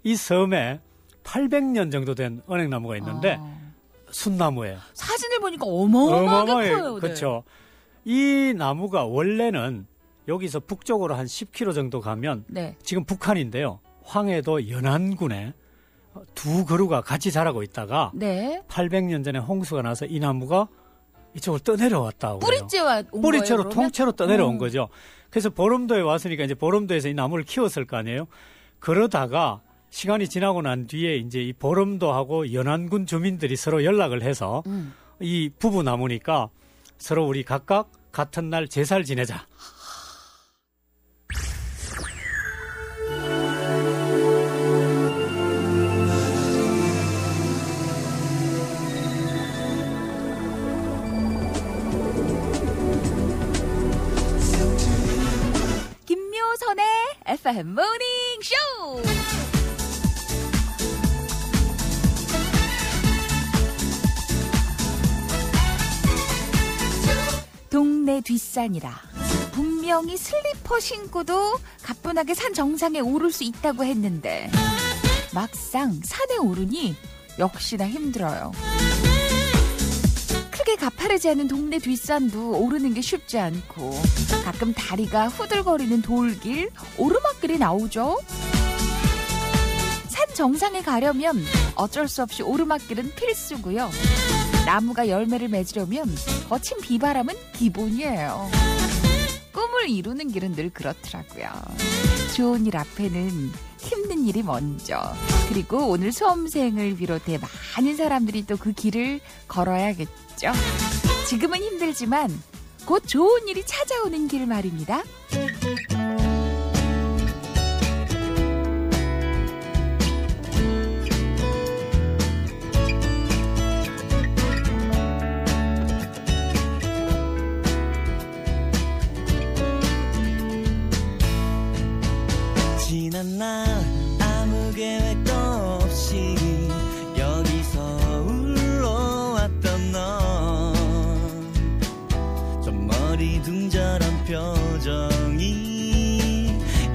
이 섬에 800년 정도 된 은행나무가 있는데 순나무예요. 사진을 보니까 어마어마하게 커요. 그렇죠. 이 나무가 원래는 여기서 북쪽으로 한 10km 정도 가면 네. 지금 북한인데요. 황해도 연안군에 두 그루가 같이 자라고 있다가 네. 800년 전에 홍수가 나서 이 나무가 이쪽으로 떠내려왔다고. 뿌리째와 온 뿌리채로 거예요, 통째로 떠내려온 거죠. 그래서 보름도에 왔으니까 이제 보름도에서 이 나무를 키웠을 거 아니에요. 그러다가 시간이 지나고 난 뒤에 이제 이 보름도하고 연안군 주민들이 서로 연락을 해서 이 부부 나무니까 서로 우리 각각 같은 날 제사를 지내자. 김묘선의 FM 모닝 쇼. 동네 뒷산이라 분명히 슬리퍼 신고도 가뿐하게 산 정상에 오를 수 있다고 했는데 막상 산에 오르니 역시나 힘들어요. 크게 가파르지 않은 동네 뒷산도 오르는 게 쉽지 않고 가끔 다리가 후들거리는 돌길, 오르막길이 나오죠. 산 정상에 가려면 어쩔 수 없이 오르막길은 필수고요. 나무가 열매를 맺으려면 거친 비바람은 기본이에요. 꿈을 이루는 길은 늘 그렇더라고요. 좋은 일 앞에는 힘든 일이 먼저. 그리고 오늘 수험생을 비롯해 많은 사람들이 또 그 길을 걸어야겠죠. 지금은 힘들지만 곧 좋은 일이 찾아오는 길 말입니다. 지난 날 아무 계획도 없이 여기서 울러왔던 너, 좀 머리둥절한 표정이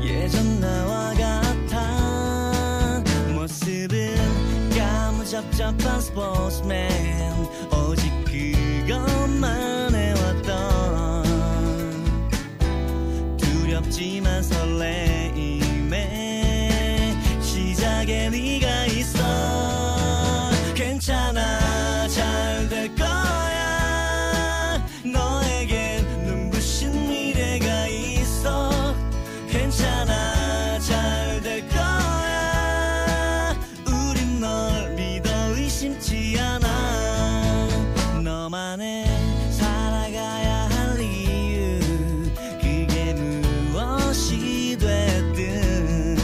예전 나와 같아. 모습은 까무잡잡한 스포츠맨, 오직 그것만 해왔던 두렵지만 설레임에 시작에 네가 있어. 괜찮아, 잘 될 거야. 너에겐 눈부신 미래가 있어. 괜찮아, 잘 될 거야. 우린 널 믿어 의심치 않아. 너만의 살아가야 할 이유, 그게 무엇이 됐든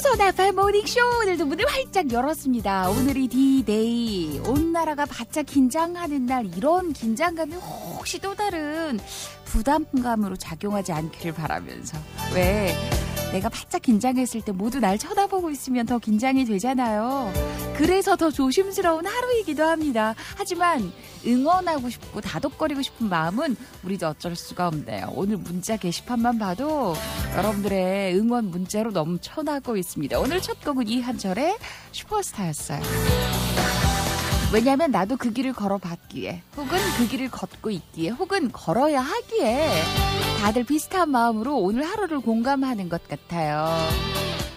김효선의 FM 모닝쇼 오늘도 문을 활짝 열었습니다. 오늘이 D-Day. 온 나라가 바짝 긴장하는 날, 이런 긴장감이 혹시 또 다른 부담감으로 작용하지 않기를 바라면서. 왜? 내가 바짝 긴장했을 때 모두 날 쳐다보고 있으면 더 긴장이 되잖아요. 그래서 더 조심스러운 하루이기도 합니다. 하지만 응원하고 싶고 다독거리고 싶은 마음은 우리도 어쩔 수가 없네요. 오늘 문자 게시판만 봐도 여러분들의 응원 문자로 넘쳐나고 있습니다. 오늘 첫 곡은 이한철의 슈퍼스타였어요. 왜냐하면 나도 그 길을 걸어봤기에, 혹은 그 길을 걷고 있기에, 혹은 걸어야 하기에 다들 비슷한 마음으로 오늘 하루를 공감하는 것 같아요.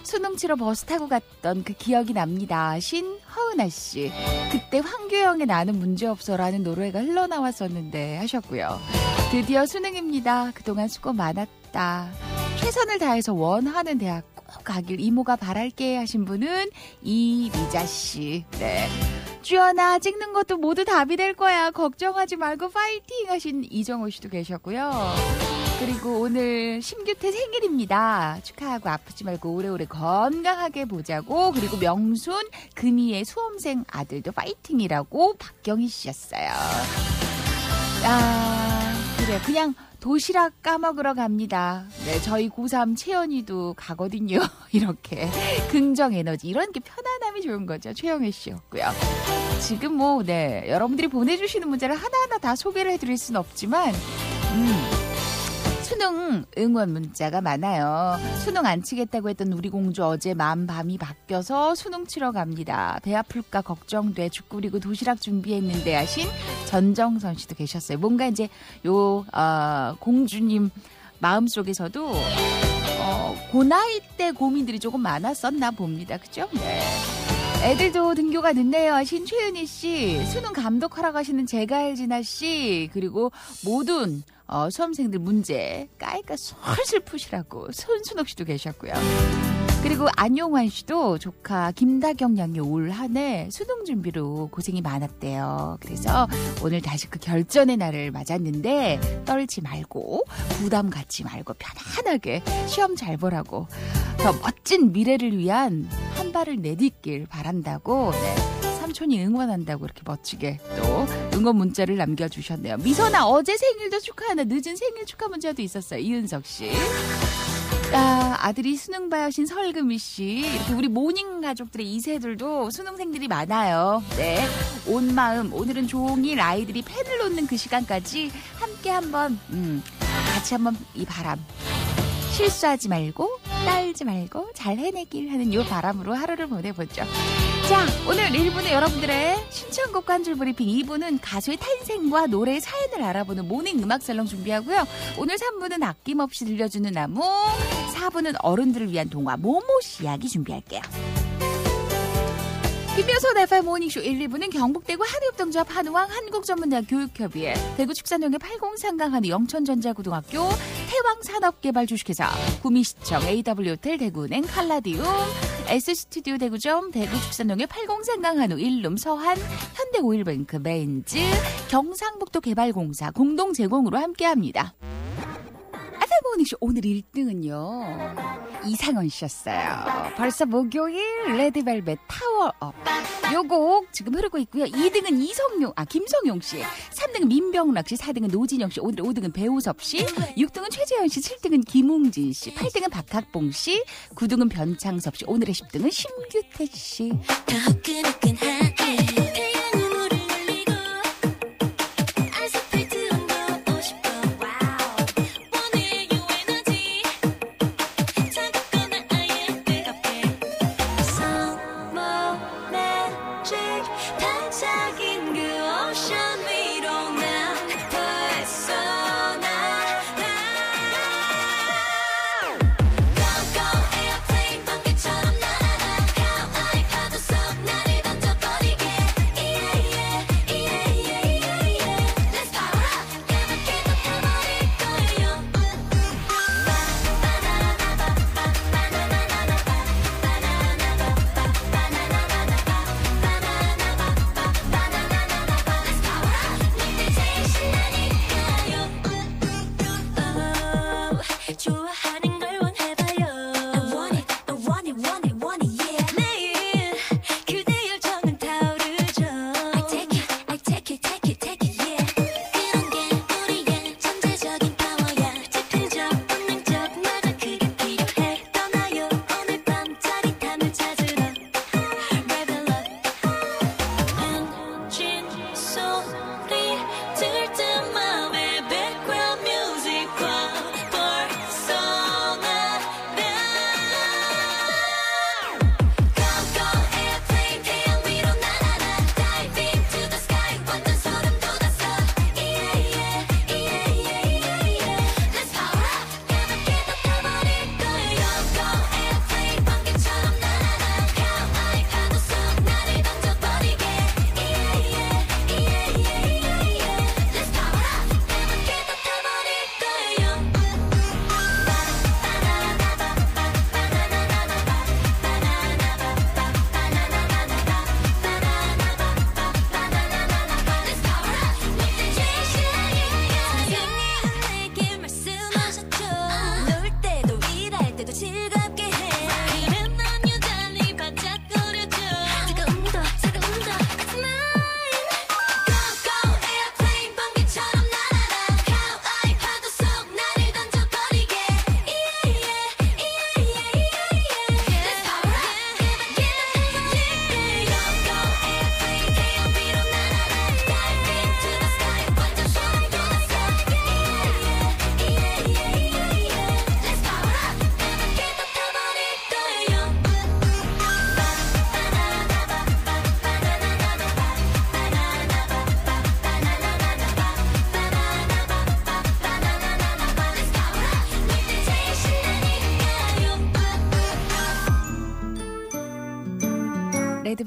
수능 치러 버스 타고 갔던 그 기억이 납니다. 신허은아 씨. 그때 황규영의 나는 문제없어라는 노래가 흘러나왔었는데 하셨고요. 드디어 수능입니다. 그동안 수고 많았다. 최선을 다해서 원하는 대학 꼭 가길 이모가 바랄게 하신 분은 이미자 씨. 네. 주연아, 찍는 것도 모두 답이 될 거야. 걱정하지 말고 파이팅 하신 이정호 씨도 계셨고요. 그리고 오늘 심규태 생일입니다. 축하하고 아프지 말고 오래오래 건강하게 보자고. 그리고 명순, 금이의 수험생 아들도 파이팅이라고 박경희 씨였어요. 그래, 그냥 도시락 까먹으러 갑니다. 네, 저희 고3 채연이도 가거든요. 이렇게 긍정 에너지, 이런 게 편안함이 좋은 거죠. 최영애 씨였고요. 지금 여러분들이 보내주시는 문제를 하나하나 다 소개를 해드릴 순 없지만 수능 응원 문자가 많아요. 수능 안 치겠다고 했던 우리 공주 어제 밤이 바뀌어서 수능 치러 갑니다. 배 아플까 걱정돼. 죽 끓이고 도시락 준비했는데 하신 전정선 씨도 계셨어요. 뭔가 이제 공주님 마음속에서도 그 나이 때 고민들이 조금 많았었나 봅니다. 그죠? 네. 애들도 등교가 늦네요 하신 최은희 씨, 수능 감독하러 가시는 제갈진아 씨, 그리고 모든 수험생들 문제 까이까 솔솔 푸시라고 손순옥 씨도 계셨고요. 그리고 안용환 씨도 조카 김다경 양이 올 한 해 수능 준비로 고생이 많았대요. 그래서 오늘 다시 그 결전의 날을 맞았는데 떨지 말고 부담 갖지 말고 편안하게 시험 잘 보라고, 더 멋진 미래를 위한 한 발을 내딛길 바란다고, 삼촌이 응원한다고 이렇게 멋지게 또 응원 문자를 남겨주셨네요. 미선아, 어제 생일도 축하하나 늦은 생일 축하 문자도 있었어요. 이은석 씨. 아들이 수능 봐여신 설금희 씨. 이렇게 우리 모닝 가족들의 2세들도 수능생들이 많아요. 네, 온 마음 오늘은 종일 아이들이 펜을 놓는 그 시간까지 함께 한번 같이 한번 이 바람, 실수하지 말고 떨지 말고 잘 해내길 하는 요 바람으로 하루를 보내보죠. 자, 오늘 1부는 여러분들의 신청곡 한 줄 브리핑, 2부는 가수의 탄생과 노래의 사연을 알아보는 모닝 음악살롱 준비하고요. 오늘 3부는 아낌없이 들려주는 나무, 4부는 어른들을 위한 동화 모모씨 이야기 준비할게요. 김효선 FM 모닝쇼 1, 2부는 경북대구 한의협동조합 한우왕 한국전문대학 교육협의회, 대구 축산농협 80상강 한우 영천전자고등학교, 태왕산업개발 주식회사, 구미시청 AW호텔 대구은행 칼라디움, S스튜디오 대구점, 대구 축산농협 80상강 한우 일룸 서한, 현대오일뱅크 메인즈, 경상북도 개발공사 공동 제공으로 함께합니다. FM 모닝쇼 오늘 1등은요 이상원 씨였어요. 벌써 목요일 레드벨벳 타워업. 요 곡 지금 흐르고 있고요. 2등은 김성용 씨, 3등은 민병락 씨, 4등은 노진영 씨, 오늘의 5등은 배우섭 씨, 6등은 최재현 씨, 7등은 김웅진 씨, 8등은 박학봉 씨, 9등은 변창섭 씨, 오늘의 10등은 심규태 씨.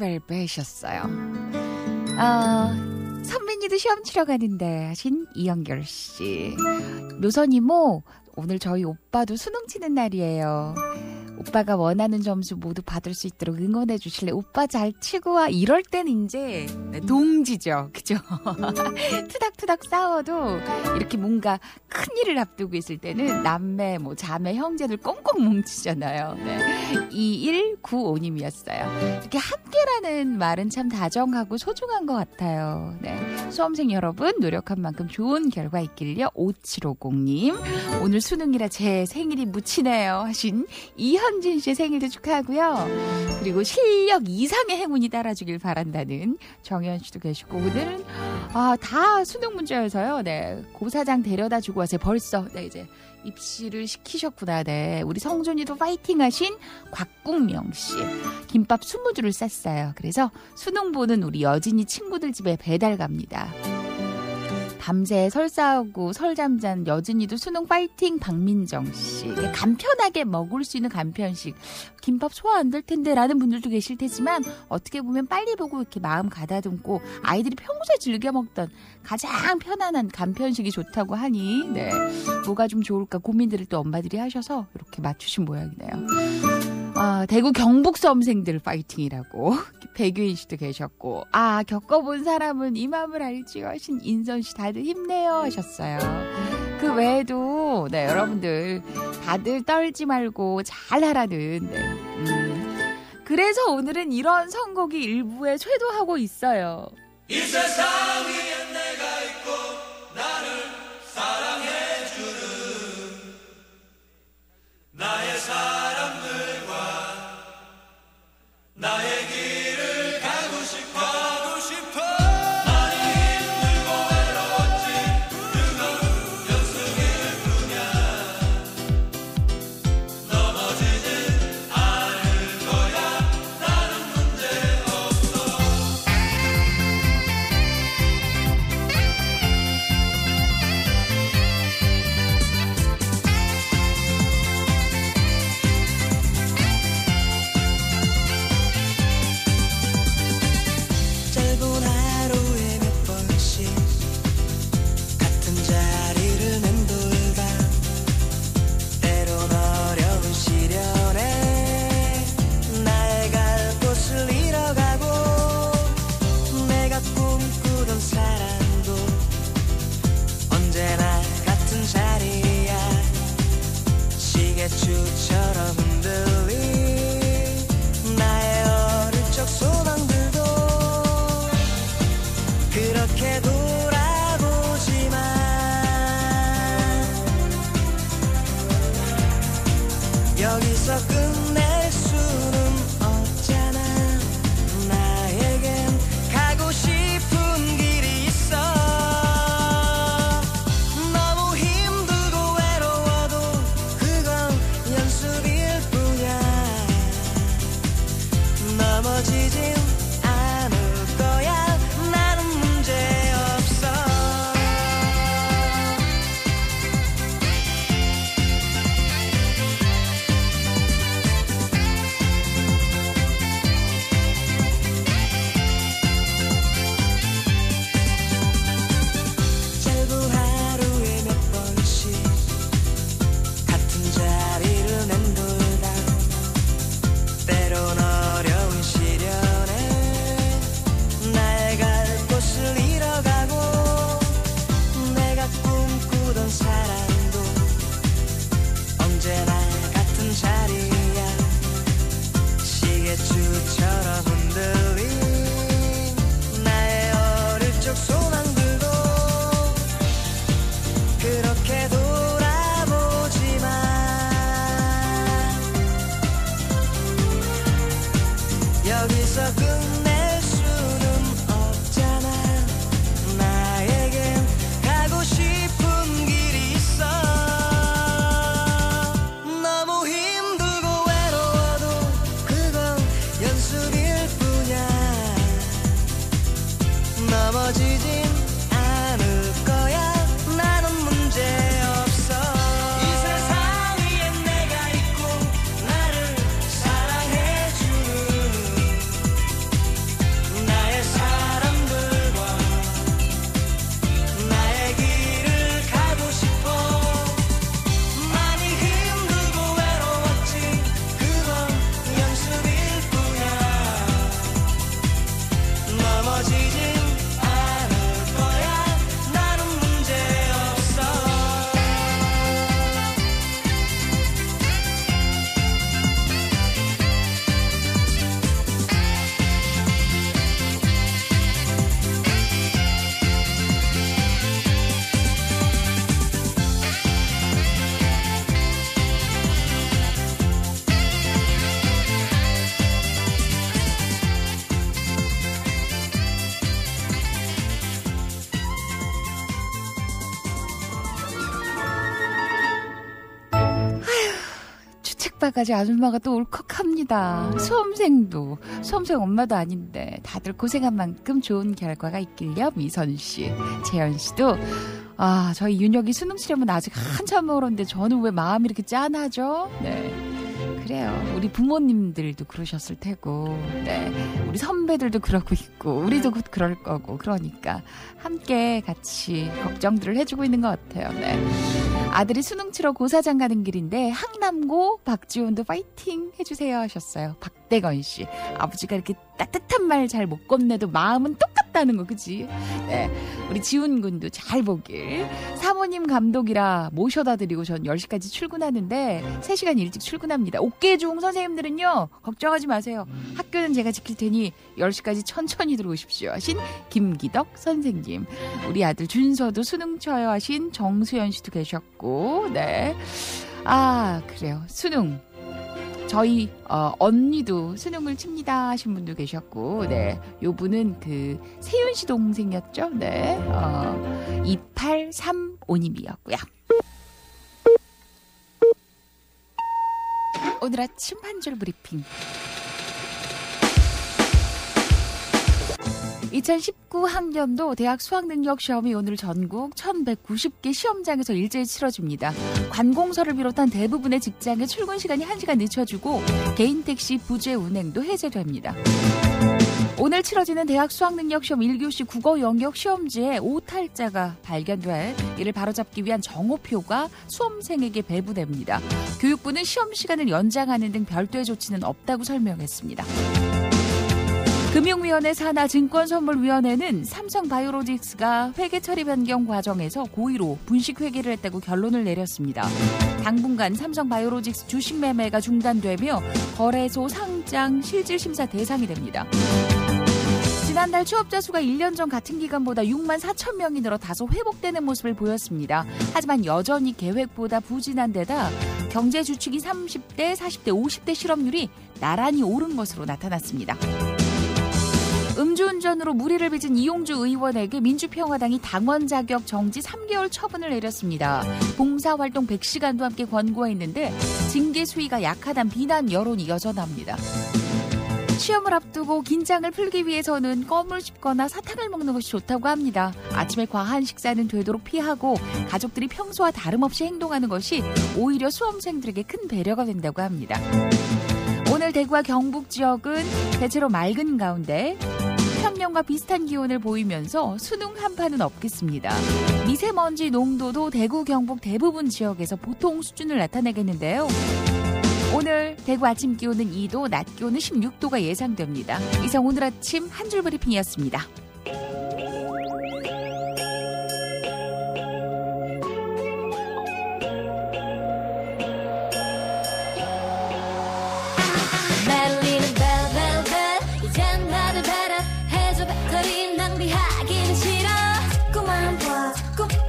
레드벨벳이었어요. 선배님도 시험 치러 가는데 하신 이영결 씨. 묘선 이모, 오늘 저희 오빠도 수능 치는 날이에요. 오빠가 원하는 점수 모두 받을 수 있도록 응원해 주실래? 오빠 잘 치고 와. 이럴 때는 이제 동지죠. 그죠? 투닥투닥 싸워도 이렇게 뭔가 큰일을 앞두고 있을 때는 남매, 뭐 자매, 형제들 꽁꽁 뭉치잖아요. 네. 2195님이었어요. 이렇게 함께라는 말은 참 다정하고 소중한 것 같아요. 네. 수험생 여러분, 노력한 만큼 좋은 결과 있길요. 5750님, 오늘 수능이라 제 생일이 묻히네요 하신 이현진 씨의 생일도 축하하고요. 그리고 실력 이상의 행운이 따라주길 바란다는 정현 씨도 계시고, 오늘은 다 수능 문제여서요. 네, 고사장 데려다 주고 와서 벌써 이제 입시를 시키셨구나. 네, 우리 성준이도 파이팅 하신 곽국명 씨, 김밥 20줄을 쌌어요. 그래서 수능 보는 우리 여진이 친구들 집에 배달 갑니다. 밤새 설사하고 설잠 잔 여진이도 수능 파이팅. 박민정 씨, 간편하게 먹을 수 있는 간편식, 김밥 소화 안 될 텐데 라는 분들도 계실 테지만, 어떻게 보면 빨리 보고 이렇게 마음 가다듬고 아이들이 평소에 즐겨 먹던 가장 편안한 간편식이 좋다고 하니, 네, 뭐가 좀 좋을까 고민들을 또 엄마들이 하셔서 이렇게 맞추신 모양이네요. 대구 경북 수험생들 파이팅이라고 백유인 씨도 계셨고, 겪어본 사람은 이 마음을 알지요 하신 인선 씨, 다들 힘내요 하셨어요. 그 외에도 네, 여러분들 다들 떨지 말고 잘하라는, 네. 그래서 오늘은 이런 선곡이 일부에 쇄도하고 있어요. 이 세상 위에 내가 있고 나를 사랑해주는 나의 사람들과 나의 길을 가고 싶어 많이 힘들고 외로웠지 그건 연습일 뿐이야 넘어지지 않을 거야 나는 문제 없어 짧은 하루에 몇 번씩 같은 자리를 맴돌다 때론 어려운 시련에 나의 갈 곳을 잃어가고 내가 꿈꾸던 사랑도 언제나 같은 자리야 시계추처럼 흔들린 나의 어릴 적 소망들도 그렇게 돌아보지만 여기서 끝낼 수는 없잖아 나에겐 가고 싶은 길이 있어 너무 힘들고 외로워도 그건 연습일 뿐이야 넘어지진 않을 거야 나는 문제 없어 새벽바가지 아줌마가 또 울컥합니다. 수험생 엄마도 아닌데 다들 고생한 만큼 좋은 결과가 있길요. 미선씨, 재현씨도 저희 윤혁이 수능 치려면 아직 한참 멀었는데 저는 왜 마음이 이렇게 짠하죠? 네. 그래요. 우리 부모님들도 그러셨을 테고, 네. 우리 선배들도 그러고 있고, 우리도 곧 그럴 거고, 그러니까 함께 같이 걱정들을 해주고 있는 것 같아요. 네. 아들이 수능 치러 고사장 가는 길인데 항남고 박지훈도 파이팅 해주세요 하셨어요. 박대건 씨. 아버지가 이렇게 따뜻한 말 잘 못 건네도 마음은 똑같다는 거, 그치? 네. 우리 지훈 군도 잘 보길. 사모님 감독이라 모셔다 드리고 전 10시까지 출근하는데 3시간 일찍 출근합니다. 옥계중 선생님들은요, 걱정하지 마세요. 학교는 제가 지킬 테니 10시까지 천천히 들어오십시오 하신 김기덕 선생님. 우리 아들 준서도 수능 쳐요 하신 정수연 씨도 계셨고, 네. 그래요. 수능. 저희 언니도 수능을 칩니다 하신 분도 계셨고, 네, 요 분은 그 세윤 씨 동생이었죠. 네, 2835님이었고요. 오늘 아침 한 줄 브리핑. 2019 학년도 대학 수학능력시험이 오늘 전국 1190개 시험장에서 일제히 치러집니다. 관공서를 비롯한 대부분의 직장의 출근 시간이 1시간 늦춰지고 개인 택시 부재 운행도 해제됩니다. 오늘 치러지는 대학 수학능력시험 1교시 국어 영역 시험지에 오탈자가 발견돼 이를 바로잡기 위한 정오표가 수험생에게 배부됩니다. 교육부는 시험 시간을 연장하는 등 별도의 조치는 없다고 설명했습니다. 금융위원회 산하 증권선물위원회는 삼성바이오로직스가 회계 처리 변경 과정에서 고의로 분식회계를 했다고 결론을 내렸습니다. 당분간 삼성바이오로직스 주식 매매가 중단되며 거래소 상장 실질심사 대상이 됩니다. 지난달 취업자 수가 1년 전 같은 기간보다 6만 4천 명이 늘어 다소 회복되는 모습을 보였습니다. 하지만 여전히 계획보다 부진한 데다 경제 주축이 30대, 40대, 50대 실업률이 나란히 오른 것으로 나타났습니다. 음주운전으로 무리를 빚은 이용주 의원에게 민주평화당이 당원 자격 정지 3개월 처분을 내렸습니다. 봉사활동 100시간도 함께 권고했는데 징계 수위가 약하다는 비난 여론이 여전합니다. 시험을 앞두고 긴장을 풀기 위해서는 껌을 씹거나 사탕을 먹는 것이 좋다고 합니다. 아침에 과한 식사는 되도록 피하고 가족들이 평소와 다름없이 행동하는 것이 오히려 수험생들에게 큰 배려가 된다고 합니다. 오늘 대구와 경북 지역은 대체로 맑은 가운데 평년과 비슷한 기온을 보이면서 수능 한파는 없겠습니다. 미세먼지 농도도 대구, 경북 대부분 지역에서 보통 수준을 나타내겠는데요. 오늘 대구 아침 기온은 2도, 낮 기온은 16도가 예상됩니다. 이상 오늘 아침 한 줄 브리핑이었습니다. 낭비하기는 싫어. 꿈만 봐,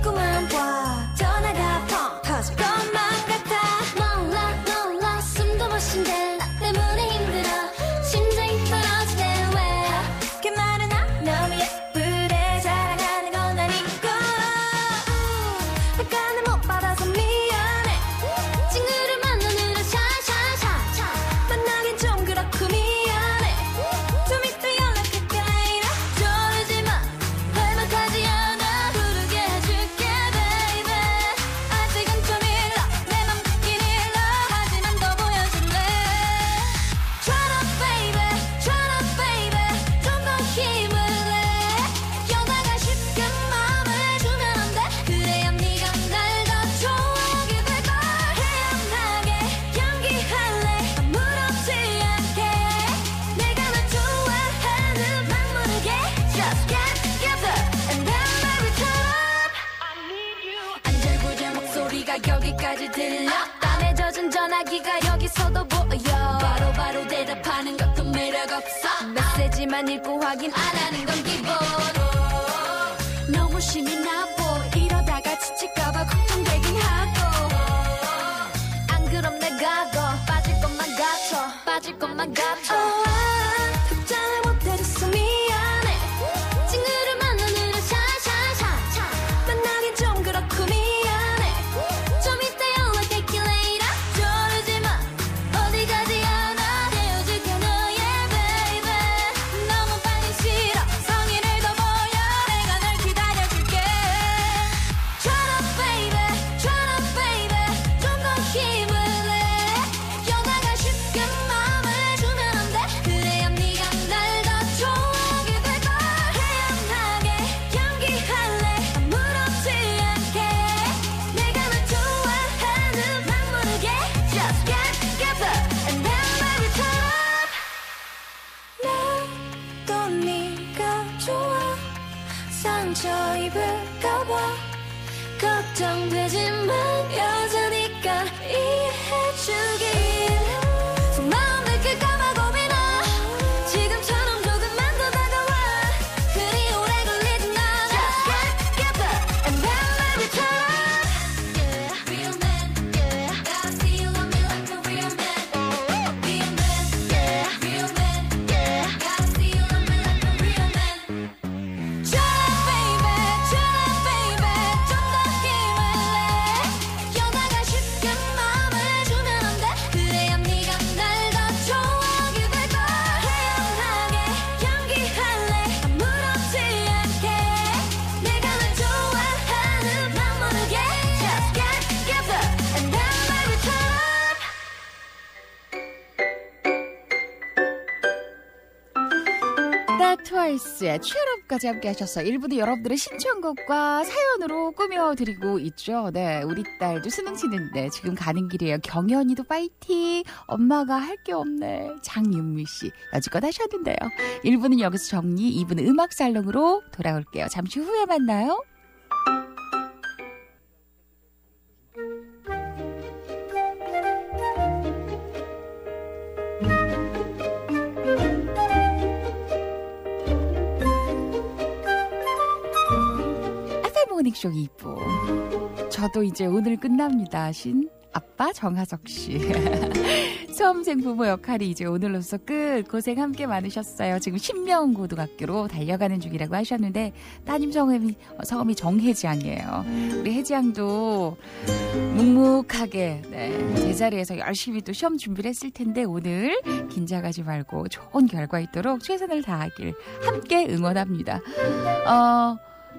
꿈만 봐. 전화가 펑 터질 것만 같아. 놀라 숨도 못 쉰대. 나 때문에 힘들어. 심장이 떨어지대. 왜 그렇게 말은 너무 예쁘대. 사랑하는 건 아니고 약간은 못 받아서 미안해. 친구를 만나느라 샤샤샤. 만나긴 좀 그렇고 미안해. 좀 이따 연락할게 later. 졸지 마. 할만하지 않아. 부르게 해줄게 baby. 아직은 좀 일러. 내 맘 듣긴 일러. 하지만 더 보여줄래. Try to baby. 좀 더 힘을 내. 여다가 쉽게 마음을 주면 안 돼. 그래야 네가 날 더 좋아하게 될걸. 태연하게 연기할래. 아무렇지 않게. 내가 널 좋아하는 막 모르게. Just get together and then baby turn up. 안절부절 목소리가 여기까지 들려. 땀에 젖은 전화기가 여기서도 보여. 바로 대답하는 것도 매력없어. 메시지만 읽고 확인 안 하는 건 기본. 너무 심이 나보. 이러다가 지칠까봐 걱정되긴 하고. 안 그럼 내가 더 빠질 것만 같아. 답장을 못해줬어 미안해. 친구를 만나느라 샤샤샤. 만나긴 좀 그렇고 미안해. 좀 이따 연락할게 later. 졸지 마. 걱정되지만 여자니까 이해해주길 속마음 느낄까봐 고민아 지금처럼 조금만 더 다가와 그리 오래 걸리진 않아 Just get up and then maybe try Real man, gotta see you love me like a real man Be a man, real man Gotta see you love me like a real man Try baby, 좀 더 힘을 내 여자가 쉽게 마음을 주면 안 돼 그래야 네가 날 더 좋아하게 될걸 태연하게 연기할래 아무렇지 않게 내가 널 좋아하는 맘 모르게 Just get up and then baby turn up 트와이스의 취업까지 함께 하셔서 1부도 여러분들의 신청곡과 사연으로 꾸며드리고 있죠. 네, 우리 딸도 수능 치는데 지금 가는 길이에요. 경연이도 파이팅. 엄마가 할 게 없네. 장윤미 씨 여지껏 하셨는데요. 1부는 여기서 정리, 2부는 음악살롱으로 돌아올게요. 잠시 후에 만나요. 모닝쇼 2부. 저도 이제 오늘 끝납니다. 신 아빠 정하석 씨. 수험생 부모 역할이 이제 오늘로써 끝. 고생 함께 많으셨어요. 지금 신명고등학교로 달려가는 중이라고 하셨는데 따님 성함이 정혜지양이에요. 우리 혜지양도 묵묵하게 제자리에서 열심히 또 시험 준비를 했을 텐데 오늘 긴장하지 말고 좋은 결과 있도록 최선을 다하길 함께 응원합니다.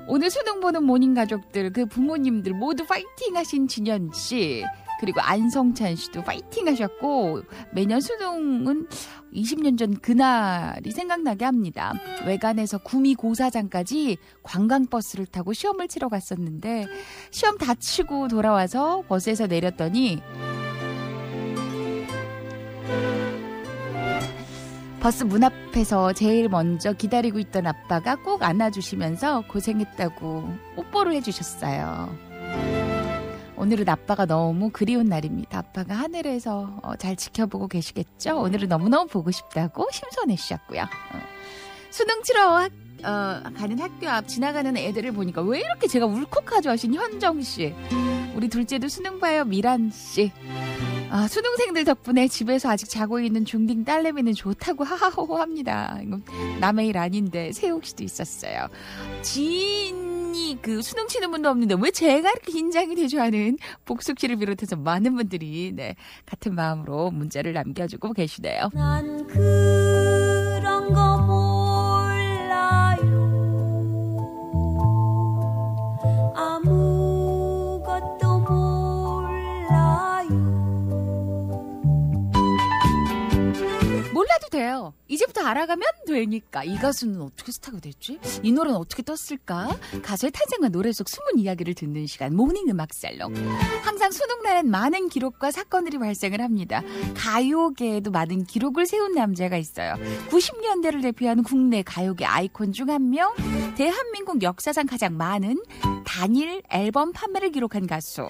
오늘 수능 보는 모닝 가족들, 그 부모님들 모두 파이팅 하신 진현 씨, 그리고 안성찬 씨도 파이팅 하셨고, 매년 수능은 20년 전 그날이 생각나게 합니다. 외관에서 구미 고사장까지 관광버스를 타고 시험을 치러 갔었는데, 시험 다 치고 돌아와서 버스에서 내렸더니, 버스 문 앞에서 제일 먼저 기다리고 있던 아빠가 꼭 안아주시면서 고생했다고 뽀뽀를 해주셨어요. 오늘은 아빠가 너무 그리운 날입니다. 아빠가 하늘에서 잘 지켜보고 계시겠죠? 오늘은 너무너무 보고 싶다고 심선해주셨고요. 수능 치러 가는 학교 앞 지나가는 애들을 보니까 왜 이렇게 제가 울컥하죠 하신 현정씨, 우리 둘째도 수능 봐요 미란씨, 수능생들 덕분에 집에서 아직 자고 있는 중딩 딸내미는 좋다고 하하호호 합니다. 이건 남의 일 아닌데 세욱 씨도 있었어요. 지인이 그 수능 치는 분도 없는데 왜 제가 이렇게 긴장이 되죠 하는 복숙 씨를 비롯해서 많은 분들이 같은 마음으로 문자를 남겨주고 계시네요. 난 그런 거 몰라요. 아무것도 몰라요. 몰라도 돼요. 이제부터 알아가면 되니까. 이 가수는 어떻게 스타가 됐지? 이 노래는 어떻게 떴을까? 가수의 탄생과 노래 속 숨은 이야기를 듣는 시간, 모닝 음악살롱. 항상 수능날엔 많은 기록과 사건들이 발생을 합니다. 가요계에도 많은 기록을 세운 남자가 있어요. 90년대를 대표하는 국내 가요계 아이콘 중 한 명, 대한민국 역사상 가장 많은 단일 앨범 판매를 기록한 가수.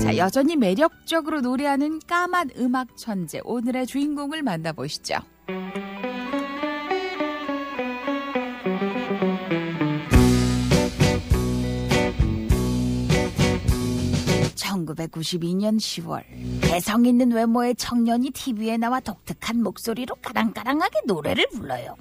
자, 여전히 매력적으로 노래하는 까만 음악 천재, 오늘의 주인공을 만나보시죠. 1992년 10월 개성 있는 외모의 청년이 TV에 나와 독특한 목소리로 까랑까랑하게 노래를 불러요.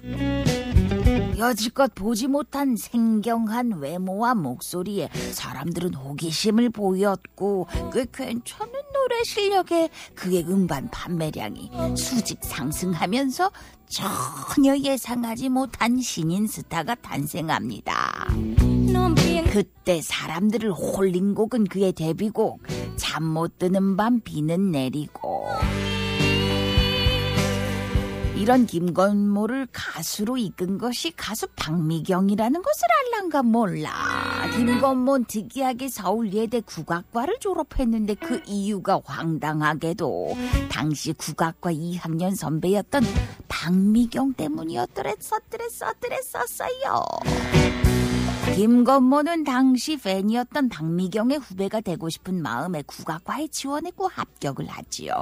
여지껏 보지 못한 생경한 외모와 목소리에 사람들은 호기심을 보였고 꽤 괜찮은 노래 실력에 그의 음반 판매량이 수직 상승하면서 전혀 예상하지 못한 신인 스타가 탄생합니다. 그때 사람들을 홀린 곡은 그의 데뷔곡 잠 못 드는 밤 비는 내리고. 이런 김건모를 가수로 이끈 것이 가수 박미경이라는 것을 알란가 몰라. 김건모는 특이하게 서울예대 국악과를 졸업했는데 그 이유가 황당하게도 당시 국악과 2학년 선배였던 박미경 때문이었더랬었어요. 김건모는 당시 팬이었던 박미경의 후배가 되고 싶은 마음에 국악과에 지원했고 합격을 하지요.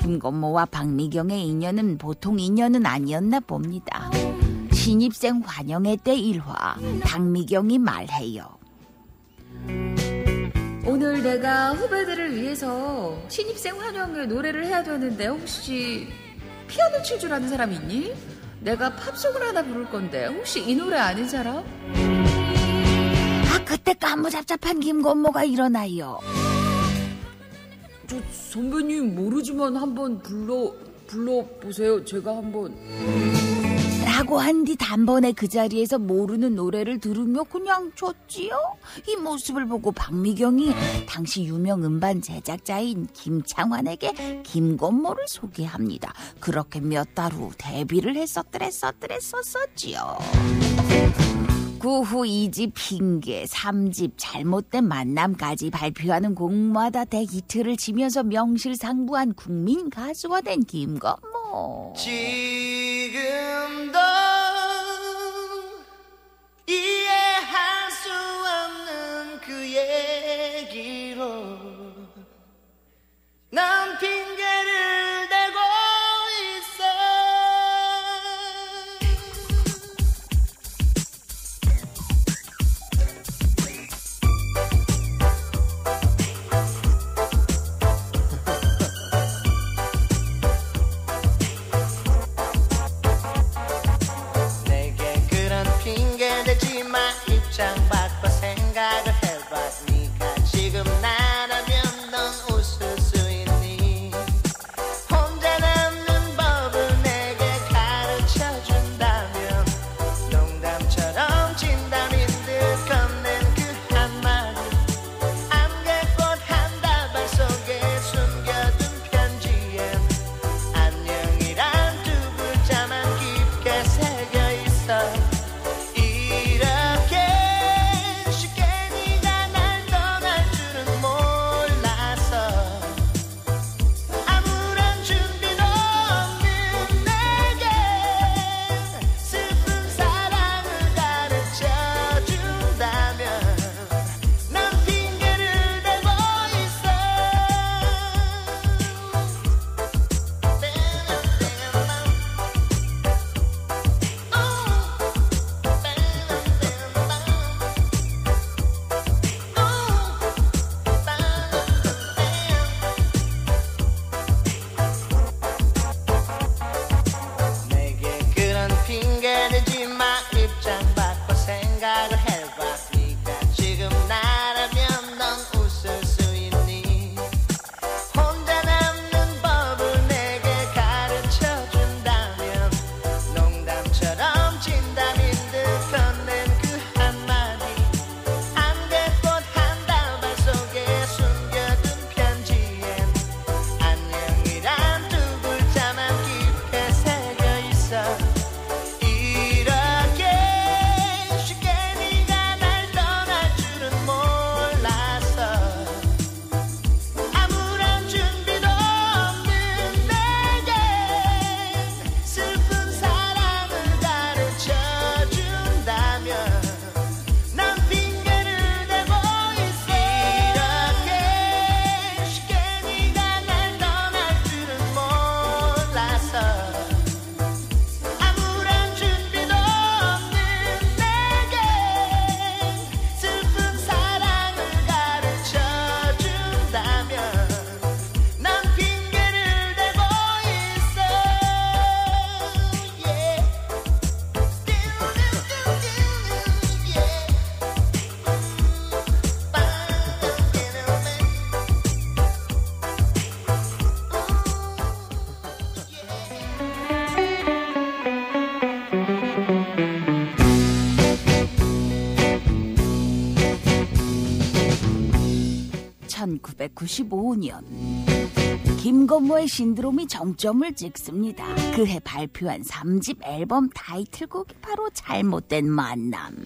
김건모와 박미경의 인연은 보통 인연은 아니었나 봅니다. 신입생 환영회 때 일화, 박미경이 말해요. 오늘 내가 후배들을 위해서 신입생 환영회 노래를 해야 되는데 혹시 피아노 칠 줄 아는 사람 있니? 내가 팝송을 하나 부를 건데 혹시 이 노래 아는 사람? 그때 까무잡잡한 김건모가 일어나요. 저 선배님 모르지만 한번 불러보세요. 제가 한번. 라고 한 뒤 단번에 그 자리에서 모르는 노래를 들으며 그냥 줬지요. 이 모습을 보고 박미경이 당시 유명 음반 제작자인 김창완에게 김건모를 소개합니다. 그렇게 몇 달 후 데뷔를 했었지요. 그 후 2집 핑계, 3집 잘못된 만남까지 발표하는 곡마다 대히트를 치면서 명실상부한 국민 가수가 된 김건모. 지금도 이해할 수 없는 그 얘기로 난 핑계를 대고 있어. 내게 그런 핑계 대지 마. 입장 바꿔 생각을 해봐. 네가 지금 나라면 넌 웃을 수 있니? 혼자 남는 법을 내게 가르쳐 준다면 농담처럼 진담인 듯 건넨 그 한마디, 안개꽃 한 다발 속에 숨겨둔 편지엔 안녕이란 두 글자만 깊게 새겨 있어. 이렇게 쉽게 네가 날 떠날 줄은 몰라서 아무런 준비도 없는 내게 슬픈 사랑을 가르쳐 준다면 난 핑계를 대고 있어. 내게 그런 핑계 대지 마. 입장 바꿔 생각을 해봐. 네가 지금 나라면 넌 웃을 수 있니? 혼자 남는 법을 내게 가르쳐 준다면 농담처럼 진담인 듯 건넨 그 한마디, 안개꽃 한 다발 속에 숨겨둔 편지엔 안녕이란 두 글자만 깊게 새겨 있어. 이렇게 쉽게 네가 날 떠날 줄은 몰라서 아무런 준비도 없는 내게 슬픈 사랑을 가르쳐 준다면 난 핑계를 대고 있어. 이렇게 쉽게 네가 날 떠날 줄은 몰라서 아무런 준비도 없는 내게 슬픈 사랑을 가르쳐 준다면 난 핑계를 대고 있어. Yeah. (1995년) 김건모의 신드롬이 정점을 찍습니다. 그해 발표한 3집 앨범 타이틀곡이 바로 잘못된 만남.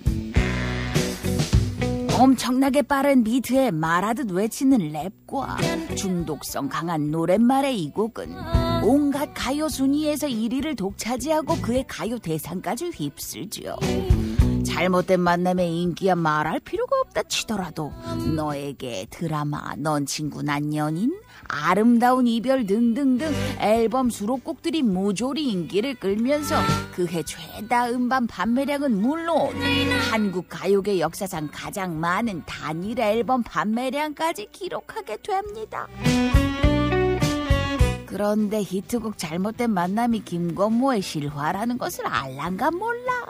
엄청나게 빠른 비트에 말하듯 외치는 랩과 중독성 강한 노랫말의 이 곡은 온갖 가요 순위에서 1위를 독차지하고 그의 가요 대상까지 휩쓸죠. 잘못된 만남의 인기야 말할 필요가 없다 치더라도 너에게 드라마, 넌 친구 난 연인, 아름다운 이별 등등등 앨범 수록곡들이 모조리 인기를 끌면서 그해 최다 음반 판매량은 물론 한국 가요계 역사상 가장 많은 단일 앨범 판매량까지 기록하게 됩니다. 그런데 히트곡 잘못된 만남이 김건모의 실화라는 것을 알란가 몰라.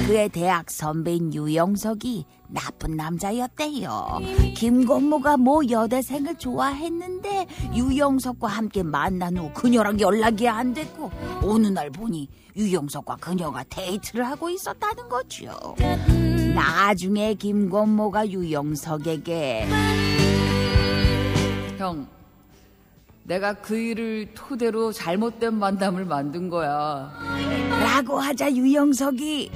그의 대학 선배인 유영석이 나쁜 남자였대요. 김건모가 모 여대생을 좋아했는데 유영석과 함께 만난 후 그녀랑 연락이 안 됐고 어느 날 보니 유영석과 그녀가 데이트를 하고 있었다는 거죠. 나중에 김건모가 유영석에게 형, 내가 그 일을 토대로 잘못된 만남을 만든 거야. 라고 하자 유영석이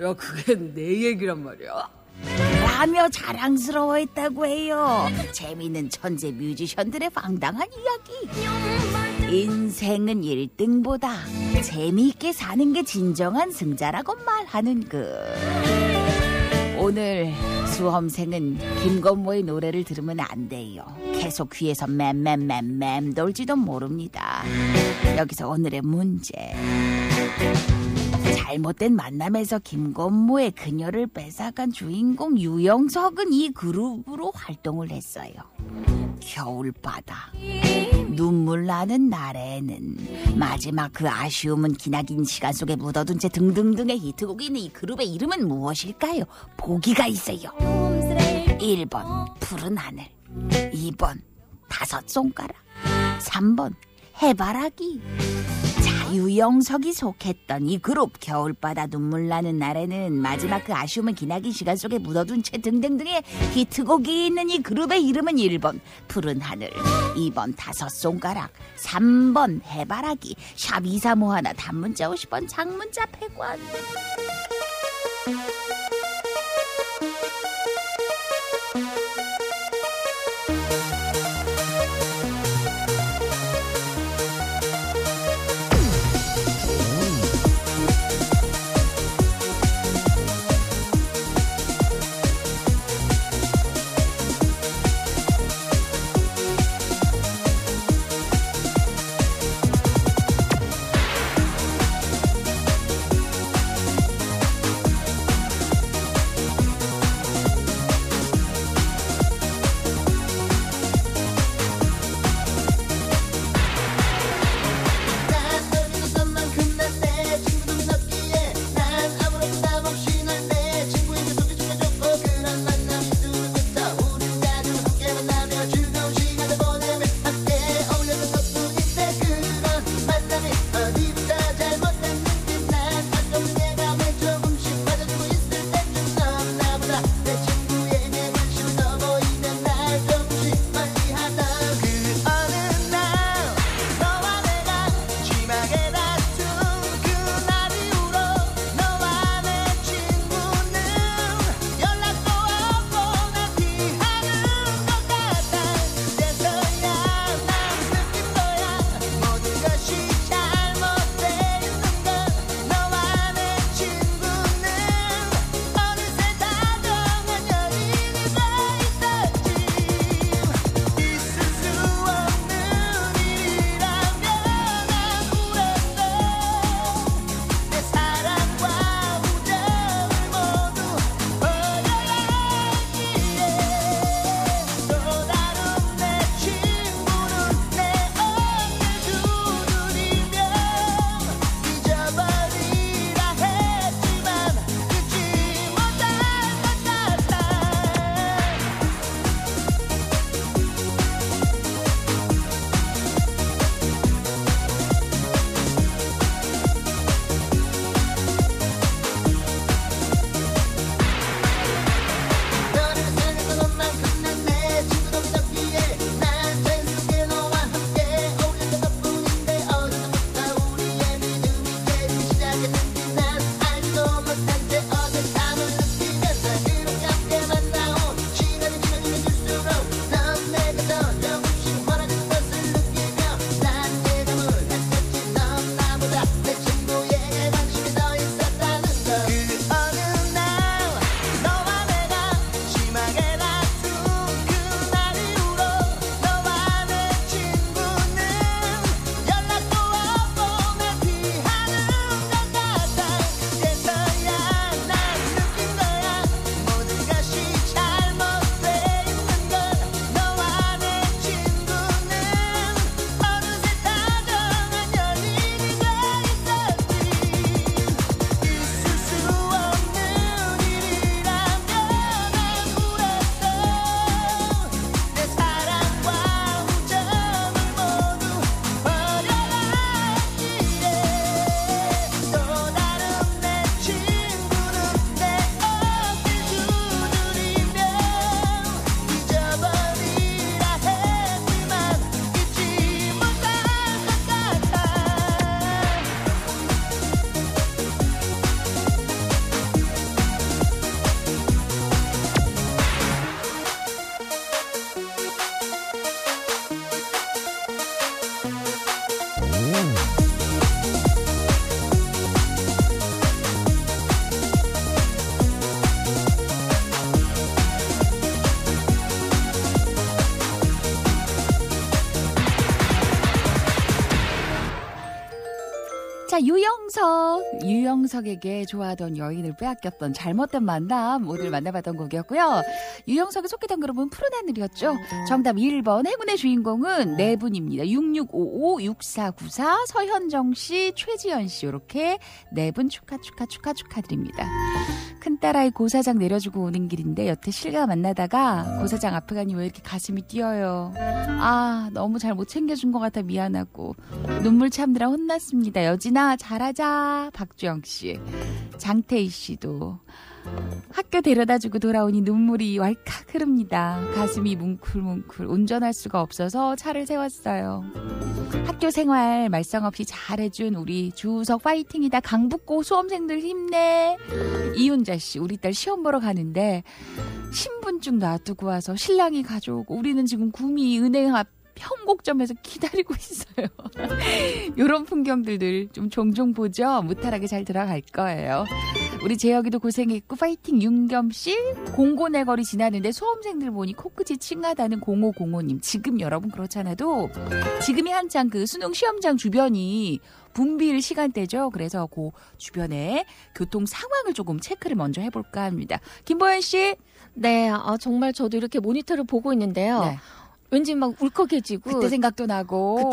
야, 그게 내 얘기란 말이야? 라며 자랑스러워했다고 해요. 재미있는 천재 뮤지션들의 황당한 이야기. 인생은 1등보다 재미있게 사는 게 진정한 승자라고 말하는 오늘 수험생은 김건모의 노래를 들으면 안 돼요. 계속 귀에서 맴 돌지도 모릅니다. 여기서 오늘의 문제. 잘못된 만남에서 김건모의 그녀를 뺏어간 주인공 유영석은 이 그룹으로 활동을 했어요. 겨울바다, 눈물 나는 날에는, 마지막 그 아쉬움은 기나긴 시간 속에 묻어둔 채 등등등의 히트곡이 있는 이 그룹의 이름은 무엇일까요? 보기가 있어요. 1번 푸른 하늘, 2번 다섯 손가락, 3번 해바라기. 자, 유영석이 속했던 이 그룹 겨울바다, 눈물 나는 날에는, 마지막 그 아쉬움은 기나긴 시간 속에 묻어둔 채 등등등의 히트곡이 있는 이 그룹의 이름은 1번 푸른 하늘, 2번 다섯 손가락, 3번 해바라기. 샵 2351, 단문자 50원, 장문자 100원. 자, 유영석에게 좋아하던 여인을 빼앗겼던 잘못된 만남 오늘 만나봤던 곡이었고요. 유영석이 속했던 그룹은 푸른 하늘이었죠. 정답 1번 행운의 주인공은 네 분입니다. 6655, 6494, 서현정 씨, 최지연 씨 이렇게 네 분 축하드립니다. 큰딸아이 고사장 내려주고 오는 길인데 여태 실가 만나다가 고사장 앞에 가니 왜 이렇게 가슴이 뛰어요. 아, 너무 잘 못 챙겨준 것 같아 미안하고 눈물 참느라 혼났습니다. 여진아 잘하자. 박주영 씨, 장태희 씨도 학교 데려다주고 돌아오니 눈물이 왈칵 흐릅니다. 가슴이 뭉클뭉클 운전할 수가 없어서 차를 세웠어요. 학교 생활 말썽 없이 잘해준 우리 주우석 파이팅이다. 강북고 수험생들 힘내. 이윤자 씨, 우리 딸 시험 보러 가는데 신분증 놔두고 와서 신랑이 가져오고 우리는 지금 구미 은행 앞 현곡점에서 기다리고 있어요. 이런 풍경들을 좀 종종 보죠. 무탈하게 잘 들어갈 거예요. 우리 재혁이도 고생했고 파이팅. 윤겸씨, 공고내 거리 지나는데 수험생들 보니 코끝이 칭하다는 0505님. 지금 여러분 그렇지 않아도 지금이 한창 그 수능 시험장 주변이 붐빌 시간대죠. 그래서 그 주변에 교통 상황을 조금 체크를 먼저 해볼까 합니다. 김보현 씨. 네, 정말 저도 이렇게 모니터를 보고 있는데요. 네. 왠지 막 울컥해지고 그때 생각도 나고요.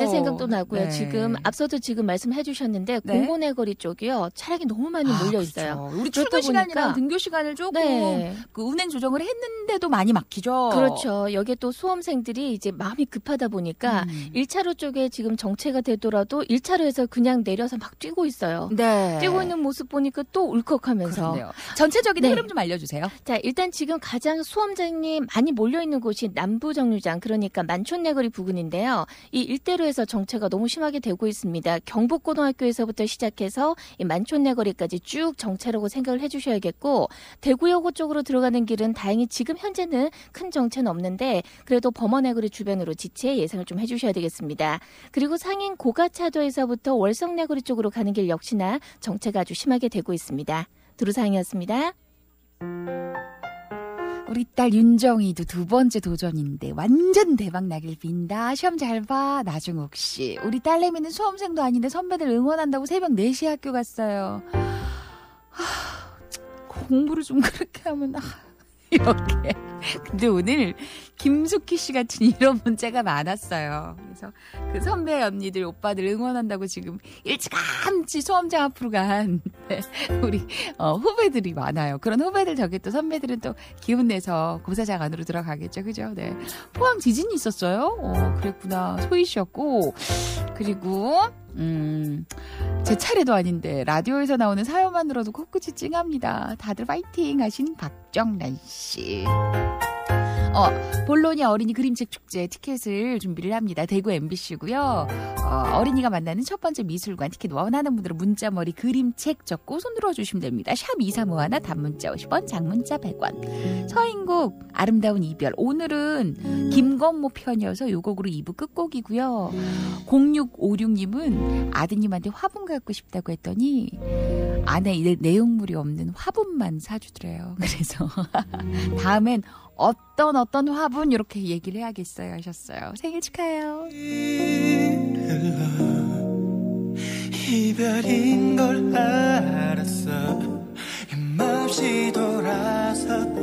네. 지금 앞서도 지금 말씀해 주셨는데 네. 공고내거리 쪽이요. 차량이 너무 많이 몰려 있어요. 그렇죠. 우리 출근 시간이랑 등교 시간을 조금 네. 그 운행 조정을 했는데도 많이 막히죠. 그렇죠. 여기에 또 수험생들이 이제 마음이 급하다 보니까 1차로 쪽에 지금 정체가 되더라도 1차로에서 그냥 내려서 막 뛰고 있어요. 네. 뛰고 있는 모습 보니까 또 울컥하면서. 그렇네요. 전체적인 네. 흐름 좀 알려주세요. 자, 일단 지금 가장 수험생이 많이 몰려있는 곳이 남부정류장, 그러니까 만촌내거리 부근인데요. 이 일대로에서 정체가 너무 심하게 되고 있습니다. 경북고등학교에서부터 시작해서 이 만촌내거리까지 쭉 정체라고 생각을 해주셔야겠고, 대구여고 쪽으로 들어가는 길은 다행히 지금 현재는 큰 정체는 없는데 그래도 범어내거리 주변으로 지체 예상을 좀 해주셔야 되겠습니다. 그리고 상인 고가차도에서부터 월성내거리 쪽으로 가는 길 역시나 정체가 아주 심하게 되고 있습니다. 두루상이었습니다. 우리 딸 윤정이도 두 번째 도전인데 완전 대박 나길 빈다. 시험 잘 봐. 나중욱 씨. 우리 딸내미는 수험생도 아닌데 선배들 응원한다고 새벽 4시에 학교 갔어요. 공부를 좀 그렇게 하면 이렇게. 근데 오늘 김숙희 씨 같은 이런 문자가 많았어요. 그래서 그 선배 언니들 오빠들 응원한다고 지금 일찌감치 수험장 앞으로 간 우리 후배들이 많아요. 그런 후배들 저기 또 선배들은 또 기운 내서 고사장 안으로 들어가겠죠. 그죠? 네. 포항 지진이 있었어요. 그랬구나. 소희 씨였고. 그리고 제 차례도 아닌데 라디오에서 나오는 사연만으로도 코끝이 찡합니다. 다들 파이팅 하신 박정란 씨. 볼로냐 어린이 그림책 축제 티켓을 준비를 합니다. 대구 MBC고요. 어린이가 만나는 첫 번째 미술관 티켓 원하는 분들은 문자머리 그림책 적고 손들어 주시면 됩니다. 샵 2351 단문자 50원 장문자 100원. 서인국 아름다운 이별. 오늘은 김건모 편이어서 요 곡으로 2부 끝곡이고요. 0656님은 아드님한테 화분 갖고 싶다고 했더니 안에 내용물이 없는 화분만 사주더래요. 그래서 다음엔 어떤 화분 이렇게 얘기를 해야겠어요 하셨어요. 생일 축하해요. 이별인 걸 알았어. 힘없이 돌아섰던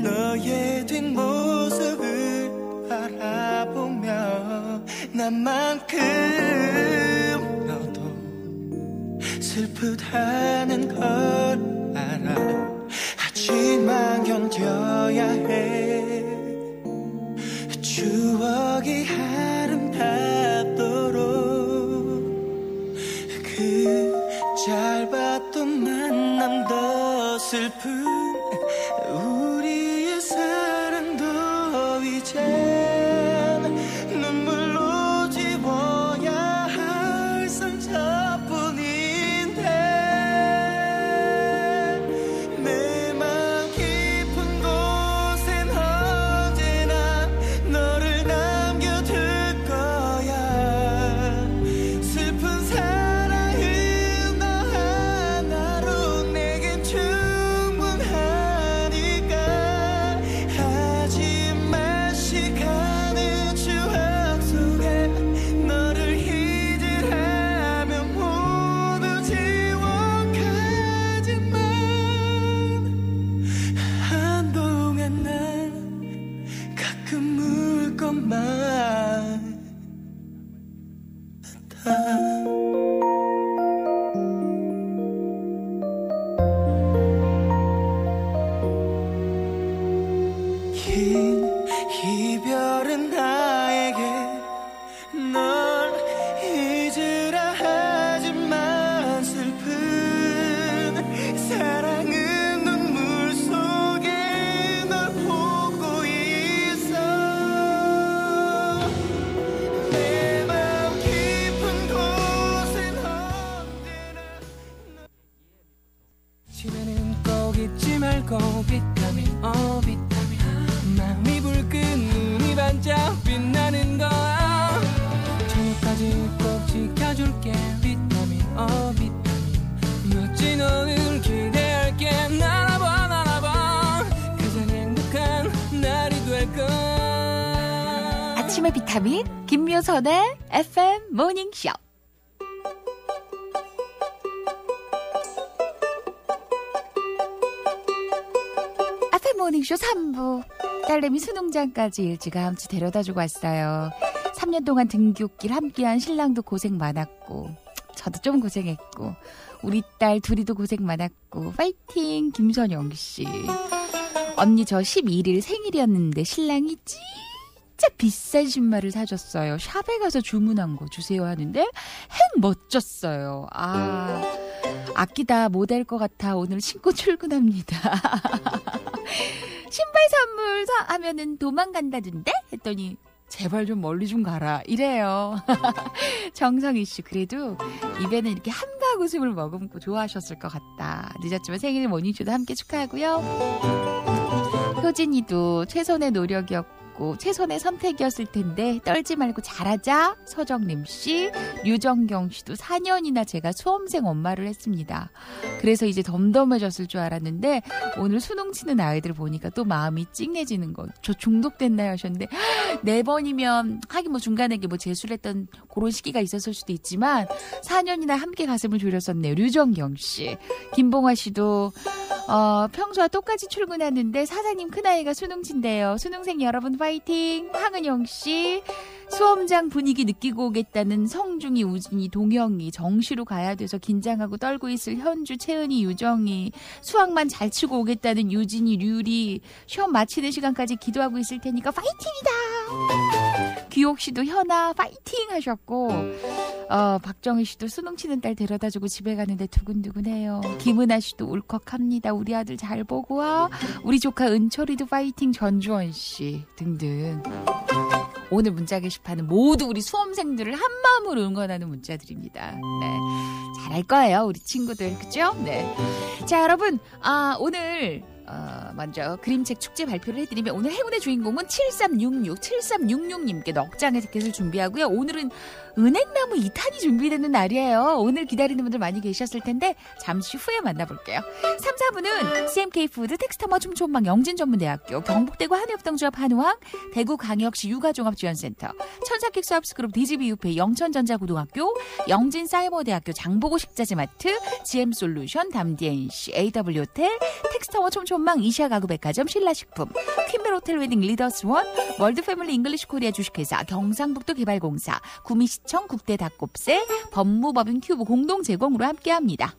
너의 뒷모습을 바라보며 나만큼 너도 슬프다는 걸 알아. 하지만 견뎌야 해. 추억이 아름답도록 그 짧았던 만남 더 슬픈 우리의 사랑도 이젠 눈물로 지워야 할 상처뿐인데 내 맘 깊은 곳엔 것만 같아. 긴 이별은 나에게 널 잊으라 하지만 슬픈 사랑은 눈물 속에 널 보고 있어. 내 맘 깊은 곳엔 언제나 집에는 꼭 잊지 말고 비타민 비타민 마음이 불끈 눈이 반짝 빛나는 거야. 저녁까지 꼭 지켜줄게 비타민 비타민 멋진 오늘 기대할게. 날아봐 가장 행복한 날이 될 거야. 아침의 비타민 김묘선의 FM 모닝쇼. FM 모닝쇼 3부. 딸내미 수능장까지 일찌감치 데려다주고 왔어요. 3년 동안 등굣길 함께한 신랑도 고생 많았고 저도 좀 고생했고 우리 딸 둘이도 고생 많았고 파이팅 김선영씨. 언니 저 11일 생일이었는데 신랑이 진짜 비싼 신발을 사줬어요. 샵에 가서 주문한 거 주세요 하는데 행 멋졌어요. 아끼다 못 할 것 같아 오늘 신고 출근합니다. 신발 선물 하면은 도망간다던데? 했더니 제발 좀 멀리 좀 가라 이래요. 정성희 씨 그래도 입에는 이렇게 한박 웃음을 머금고 좋아하셨을 것 같다. 늦었지만 생일 모닝쇼도 함께 축하하고요. 효진이도 최선의 노력이었고 최선의 선택이었을 텐데 떨지 말고 잘하자. 서정림 씨, 류정경 씨도 4년이나 제가 수험생 엄마를 했습니다. 그래서 이제 덤덤해졌을 줄 알았는데 오늘 수능 치는 아이들 보니까 또 마음이 찡해지는 거. 저 중독됐나요 하셨는데 4번이면 하긴 뭐 중간에 뭐 재수를 했던 그런 시기가 있었을 수도 있지만 4년이나 함께 가슴을 졸였었네요. 류정경 씨. 김봉화 씨도 평소와 똑같이 출근하는데 사장님 큰아이가 수능 친대요. 수능생 여러분 파이팅. 황은영 씨. 수험장 분위기 느끼고 오겠다는 성중이, 우진이, 동영이, 정시로 가야 돼서 긴장하고 떨고 있을 현주, 채은이, 유정이, 수학만 잘 치고 오겠다는 유진이, 류리, 시험 마치는 시간까지 기도하고 있을 테니까 파이팅이다. 귀옥 씨도 현아 파이팅 하셨고 박정희 씨도 수능 치는 딸 데려다주고 집에 가는데 두근두근해요. 김은아 씨도 울컥합니다. 우리 아들 잘 보고 와. 우리 조카 은철이도 파이팅. 전주원 씨 등등. 오늘 문자 게시판은 모두 우리 수험생들을 한마음으로 응원하는 문자들입니다. 네, 잘할 거예요 우리 친구들. 그죠? 네. 자 여러분 오늘 먼저 그림책 축제 발표를 해드리면 오늘 행운의 주인공은 7366님께 넉장의 티켓을 준비하고요. 오늘은 은행나무 2탄이 준비되는 날이에요. 오늘 기다리는 분들 많이 계셨을 텐데 잠시 후에 만나볼게요. 3, 4부는 CMK푸드, 텍스터머 춤촌망 영진전문대학교, 경북대구 한의협동조합 한우항, 대구광역시 육아종합지원센터, 천사킥 수압스그룹 DGBU페이 영천전자고등학교, 영진사이버대학교 장보고 식자재마트, GM솔루션, 담디엔시, AW호텔, 텍스터머 춤촌망 이시아가구백화점, 신라식품, 퀸벨호텔 웨딩 리더스원, 월드패밀리 잉글리시 코리아 주식회사, 경상북도 개발공사, 구미시청 국대 닭곱새, 법무법인 큐브 공동 제공으로 함께합니다.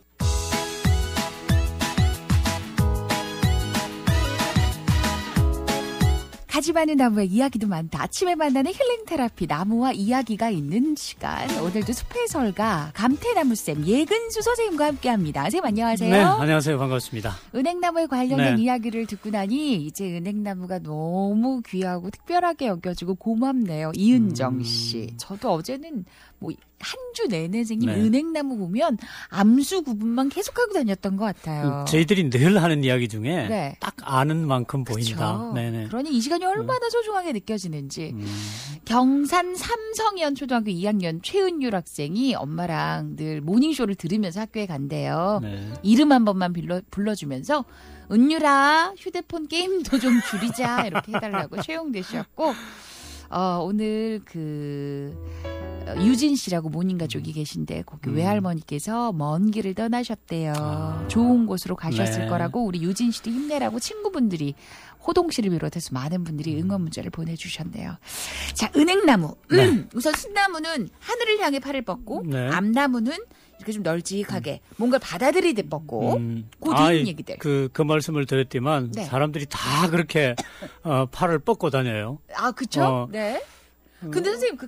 가지 많은 나무의 이야기도 많다. 아침에 만나는 힐링 테라피 나무와 이야기가 있는 시간. 오늘도 숲의 설가 감태나무쌤 예근수 선생님과 함께합니다. 선생님 안녕하세요. 네, 안녕하세요. 반갑습니다. 은행나무에 관련된 네. 이야기를 듣고 나니 이제 은행나무가 너무 귀하고 특별하게 여겨지고 고맙네요. 이은정 씨. 저도 어제는 뭐 한 주 내내 선생님 네. 은행나무 보면 암수 구분만 계속하고 다녔던 것 같아요. 저희들이 늘 하는 이야기 중에 네. 딱 아는 만큼 보인다. 그쵸. 네네. 그러니 이 시간이 얼마나 소중하게 느껴지는지. 경산 삼성현 초등학교 2학년 최은율 학생이 엄마랑 늘 모닝쇼를 들으면서 학교에 간대요. 네. 이름 한 번만 불러주면서 은율아 휴대폰 게임도 좀 줄이자 이렇게 해달라고 최용대 씨였고 오늘 유진 씨라고 모님 가족이 계신데 거기 외할머니께서 먼 길을 떠나셨대요. 좋은 곳으로 가셨을 네. 거라고 우리 유진 씨도 힘내라고 친구분들이 호동 씨를 비롯해서 많은 분들이 응원 문자를 보내주셨네요. 자, 은행나무. 우선 신나무는 하늘을 향해 팔을 뻗고 네. 암나무는 이렇게 좀 널찍하게 뭔가 받아들이듯 뻗고 그 뒤에 얘기들. 그 말씀을 드렸지만 네. 사람들이 다 그렇게 팔을 뻗고 다녀요. 아, 그쵸? 네. 근데 선생님 그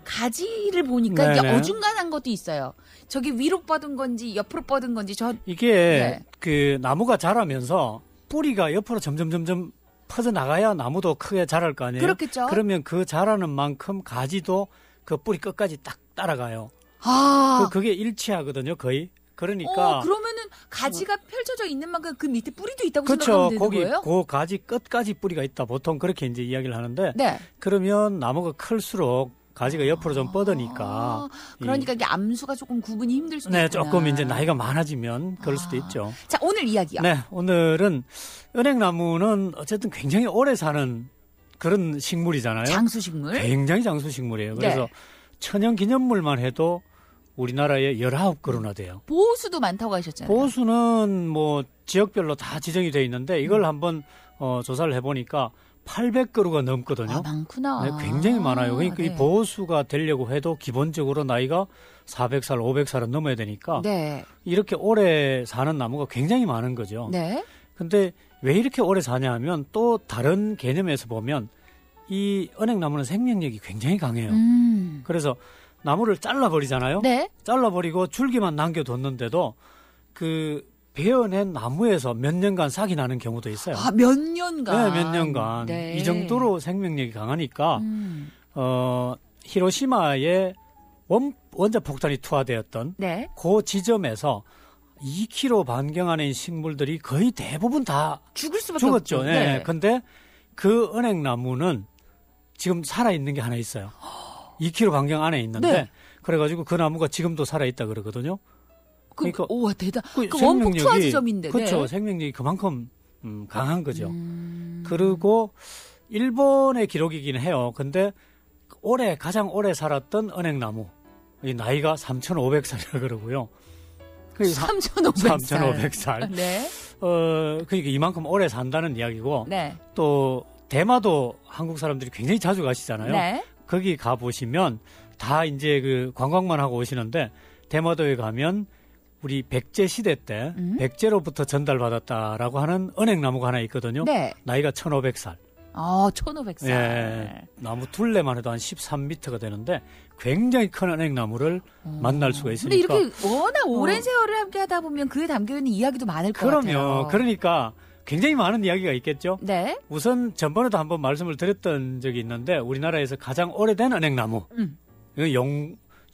가지를 보니까 이게 네네. 어중간한 것도 있어요. 저기 위로 뻗은 건지 옆으로 뻗은 건지 이게 네. 그 나무가 자라면서 뿌리가 옆으로 점점 퍼져 나가야 나무도 크게 자랄 거 아니에요. 그렇겠죠. 그러면 그 자라는 만큼 가지도 그 뿌리 끝까지 딱 따라가요. 아. 그게 일치하거든요, 거의. 그러니까 그러면은 가지가 펼쳐져 있는 만큼 그 밑에 뿌리도 있다고 그렇죠. 생각하면 되는 거기 거예요? 그 가지 끝까지 뿌리가 있다. 보통 그렇게 이제 이야기를 하는데 네. 그러면 나무가 클수록 가지가 옆으로 좀 뻗으니까 아, 그러니까 이게 암수가 조금 구분이 힘들 수도 네, 있구나. 조금 이제 나이가 많아지면 그럴 수도 있죠. 자, 오늘 이야기요. 네, 오늘은 은행나무는 어쨌든 굉장히 오래 사는 그런 식물이잖아요. 장수식물. 굉장히 장수식물이에요. 그래서 네. 천연기념물만 해도 우리나라에 19그루나 돼요. 보수도 많다고 하셨잖아요. 보수는 뭐 지역별로 다 지정이 돼 있는데 이걸 한번 조사를 해보니까 800그루가 넘거든요. 아, 많구나. 네, 굉장히 많아요. 그러니까 네. 이 보수가 되려고 해도 기본적으로 나이가 400살, 500살은 넘어야 되니까 네. 이렇게 오래 사는 나무가 굉장히 많은 거죠. 네. 근데 왜 이렇게 오래 사냐 하면 또 다른 개념에서 보면 이 은행나무는 생명력이 굉장히 강해요. 그래서 나무를 잘라버리잖아요. 네. 잘라버리고 줄기만 남겨뒀는데도 그 베어낸 나무에서 몇 년간 싹이 나는 경우도 있어요. 아, 몇 년간. 네, 몇 년간. 네. 이 정도로 생명력이 강하니까 히로시마에 원자 폭탄이 투하되었던 네. 그 지점에서 2km 반경 안에 있는 식물들이 거의 대부분 다 죽을 수밖에 죽었죠. 없죠. 네. 근데 그 은행나무는 지금 살아있는 게 하나 있어요. 2km 반경 안에 있는데 네. 그래가지고 그 나무가 지금도 살아있다 그러거든요. 그러니까 오, 대단. 그 생명력이- 원폭 투하 지점인데. 그렇죠. 네. 생명력이 그만큼 강한 거죠. 그리고 일본의 기록이긴 해요. 근데 가장 오래 살았던 은행나무 이 나이가 3,500살이라 그러고요. 3,500살. 3,500살. 네. 그러니까 이만큼 오래 산다는 이야기고 네. 또 대마도 한국 사람들이 굉장히 자주 가시잖아요. 네. 거기 가 보시면 다 이제 그 관광만 하고 오시는데 대마도에 가면 우리 백제 시대 때 백제로부터 전달받았다라고 하는 은행나무가 하나 있거든요. 네. 나이가 1,500살. 1,500살. 예, 나무 둘레만 해도 한 13m가 되는데 굉장히 큰 은행나무를 만날 수가 근데 있으니까. 이렇게 워낙 오랜 세월을 함께 하다 보면 그에 담겨있는 이야기도 많을 것 그럼요. 같아요. 그러니까 굉장히 많은 이야기가 있겠죠. 네. 우선 전번에도 한번 말씀을 드렸던 적이 있는데 우리나라에서 가장 오래된 은행나무. 이거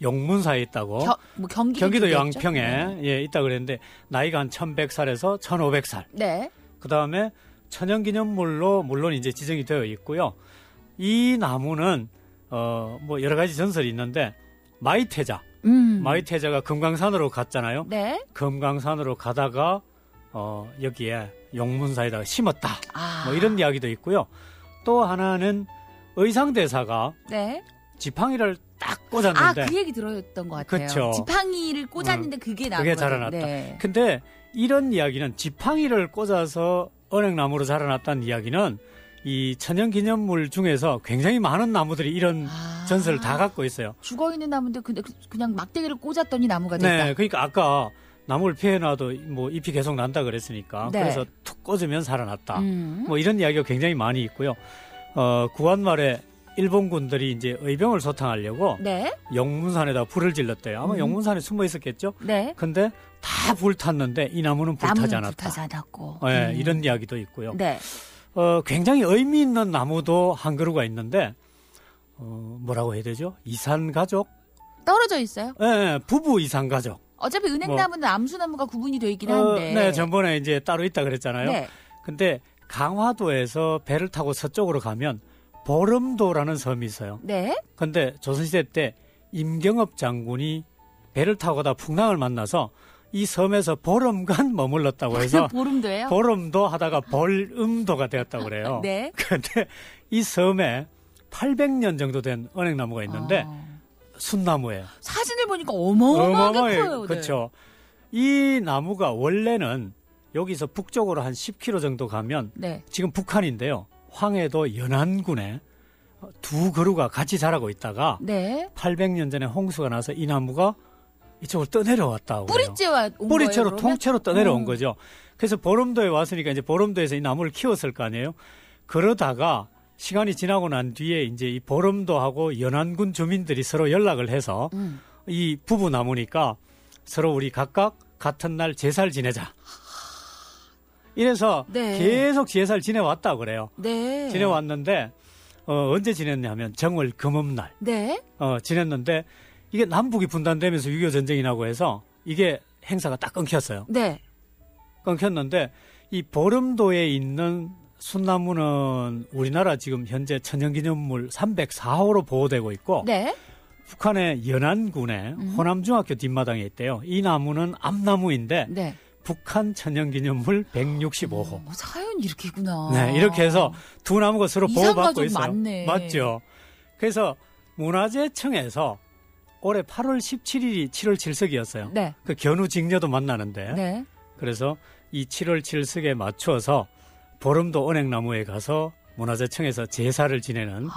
영문사에 있다고. 경기도 쪽이겠죠? 양평에 네. 예, 있다고 그랬는데 나이가 한 1,100살에서 1,500살. 네. 그다음에 천연기념물로 물론 이제 지정이 되어 있고요. 이 나무는 뭐 여러 가지 전설이 있는데 마이태자. 마이태자가 금강산으로 갔잖아요. 네. 금강산으로 가다가 여기에 용문사에다가 심었다. 아. 뭐 이런 이야기도 있고요. 또 하나는 의상대사가 네. 지팡이를 딱 꽂았는데 그 얘기 들었던 것 같아요. 그쵸. 지팡이를 꽂았는데 그게 나온 그게 거죠. 자라났다. 네. 근데 이런 이야기는 지팡이를 꽂아서 은행나무로 자라났다는 이야기는 이 천연기념물 중에서 굉장히 많은 나무들이 이런 전설을 다 갖고 있어요. 죽어있는 나무인데 그냥 막대기를 꽂았더니 나무가 됐다. 네, 그러니까 아까 나무를 피해놔도 뭐 잎이 계속 난다 그랬으니까 네. 그래서 툭 꽂으면 살아났다. 뭐 이런 이야기가 굉장히 많이 있고요. 구한말에 일본군들이 이제 의병을 소탕하려고 네. 영문산에다 불을 질렀대요. 아마 영문산에 숨어 있었겠죠. 네. 근데 다 불탔는데 이 나무는 불타지 않았다. 불타지 않았고. 네, 이런 이야기도 있고요. 네. 굉장히 의미 있는 나무도 한 그루가 있는데 뭐라고 해야 되죠? 이산가족? 떨어져 있어요? 네, 부부 이산가족. 어차피 은행나무는 암수나무가 구분이 되어 있긴 한데. 네, 전번에 이제 따로 있다 그랬잖아요. 네. 근데 강화도에서 배를 타고 서쪽으로 가면 보름도라는 섬이 있어요. 네. 근데 조선시대 때 임경업 장군이 배를 타고 가다 풍랑을 만나서 이 섬에서 보름간 머물렀다고 해서 보름도예요? 보름도 하다가 벌음도가 되었다고 그래요. 네. 그런데 이 섬에 800년 정도 된 은행나무가 있는데 순나무예요. 사진을 보니까 어마어마하게 커요. 그렇죠. 이 나무가 원래는 여기서 북쪽으로 한 10km 정도 가면 네. 지금 북한인데요. 황해도 연안군에 두 그루가 같이 자라고 있다가 네. 800년 전에 홍수가 나서 이 나무가 이쪽으로 떠내려왔다고 뿌리째와 온 뿌리째로 거예요, 통째로 떠내려온 거죠. 그래서 보름도에 왔으니까 이제 보름도에서 이 나무를 키웠을 거 아니에요. 그러다가 시간이 지나고 난 뒤에 이제 이 보름도하고 연안군 주민들이 서로 연락을 해서 이 부부 나무니까 서로 우리 각각 같은 날 제사를 지내자. 이래서 네. 계속 제사를 지내왔다 그래요. 네. 지내왔는데 언제 지냈냐면 정월 금음날 네. 지냈는데 이게 남북이 분단되면서 6.25 전쟁이 나고 해서 이게 행사가 딱 끊겼어요. 네. 끊겼는데 이 보름도에 있는 순나무는 우리나라 지금 현재 천연기념물 304호로 보호되고 있고 네. 북한의 연안군에 호남중학교 뒷마당에 있대요. 이 나무는 암나무인데 네. 북한 천연기념물 165호. 사연이 이렇게구나. 네, 이렇게 해서 두 나무가 서로 이상가 보호받고 좀 있어요. 많네. 맞죠? 그래서 문화재청에서 올해 8월 17일이 7월 7석이었어요. 네. 그 견우직녀도 만나는데 네. 그래서 이 7월 7석에 맞춰서 보름도 은행나무에 가서 문화재청에서 제사를 지내는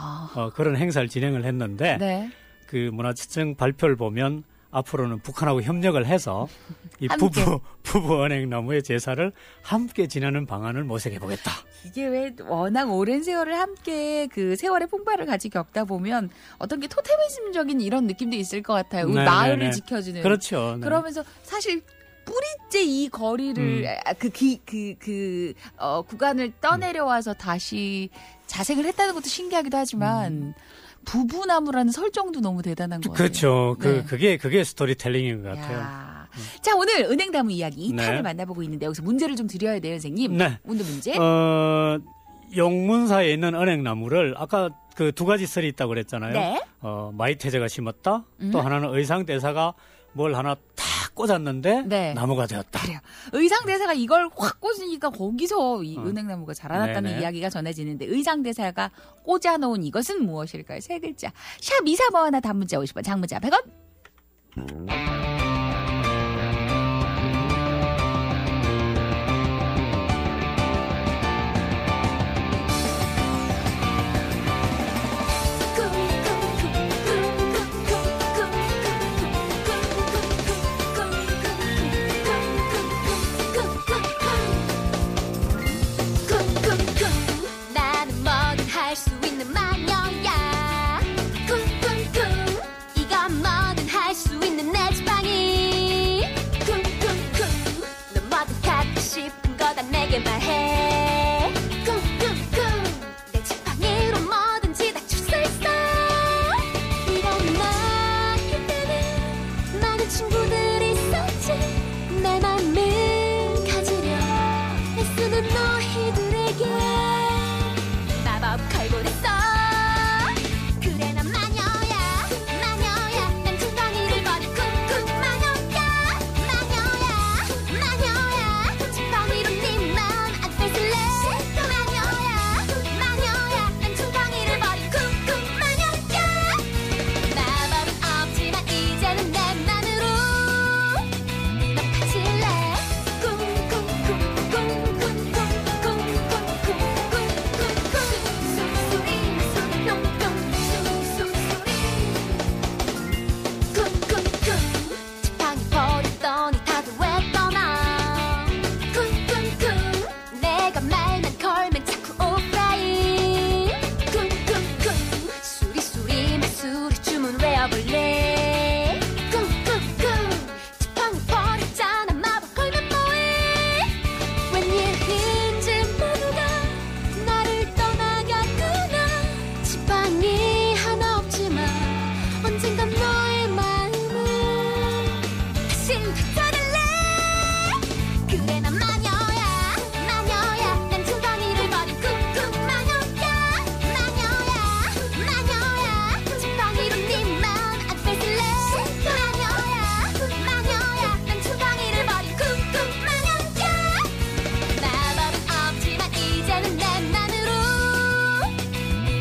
그런 행사를 진행을 했는데 네. 그 문화재청 발표를 보면 앞으로는 북한하고 협력을 해서 이 부부 은행나무의 제사를 함께 지내는 방안을 모색해 보겠다. 이게 왜 워낙 오랜 세월을 함께 그 세월의 풍파를 같이 겪다 보면 어떤 게 토테미즘적인 이런 느낌도 있을 것 같아요. 우리 네, 마을을 네, 네. 지켜주는. 그렇죠. 네. 그러면서 사실 뿌리째 이 거리를 구간을 떠내려와서 다시 자생을 했다는 것도 신기하기도 하지만 부부나무라는 설정도 너무 대단한 것 같아요. 그렇죠. 네. 그게 스토리텔링인 것 같아요. 야. 자, 오늘 은행나무 이야기 2탄을 네. 만나보고 있는데 여기서 문제를 좀 드려야 돼요, 선생님. 네. 오늘 문제. 용문사에 있는 은행나무를 아까 그 두 가지 썰이 있다고 그랬잖아요. 네. 마이태제가 심었다. 또 하나는 의상대사가 뭘 하나 탁 꽂았는데 네. 나무가 되었다. 그래요. 의상대사가 이걸 확 꽂으니까 거기서 이 은행나무가 자라났다는 네네. 이야기가 전해지는데 의상대사가 꽂아놓은 이것은 무엇일까요? 세 글자. 샵 235 단문자 50원, 장문자 100원. 나는 뭐든 할 수 있는 마녀야 쿵쿵쿵 이건 뭐든 할 수 있는 내 지팡이 쿵쿵쿵 넌 뭐든 갖고 싶은 거 다 내게 말해 쿵쿵쿵 내 지팡이로 뭐든지 다 줄 수 있어 이런 나일 때는 많은 친구들이 있었지 내 맘을 가지려 애쓰는 너희들에게 마법 걸고 있어 그래 난 마녀야 마녀야 난 둥덩이를 버린 쿵쿵 마녀야 마녀야 마녀야 지팡이로 네 맘 안 뺏을래 마녀야 마녀야 난 둥덩이를 버린 쿵쿵 마녀야 마법은 없지만 이제는 내 맘으로 넌 가질래 지팡이 버렸더니 다들 왜 떠나 쿵쿵쿵 내가 말만 걸면 자꾸 오프라인 쿵쿵쿵 수리수리 마수리 주문 외워볼래 쿵쿵쿵 지팡이 버렸잖아 마법 걸면 뭐해 웬일인지 모두가 나를 떠나갔구나 지팡이 하나 없지만 언젠간 너의 마음을 다시 되찾을래 그래 난 마녀야 마녀야 난 둥덩이를 버린 쿵쿵 마녀야 마녀야 마녀야 지팡이로 네 맘 안 뺏을래 마녀야 마녀야 난 둥덩이를 버린 쿵쿵 마녀야 마법은 없지만 이제는 내 맘으로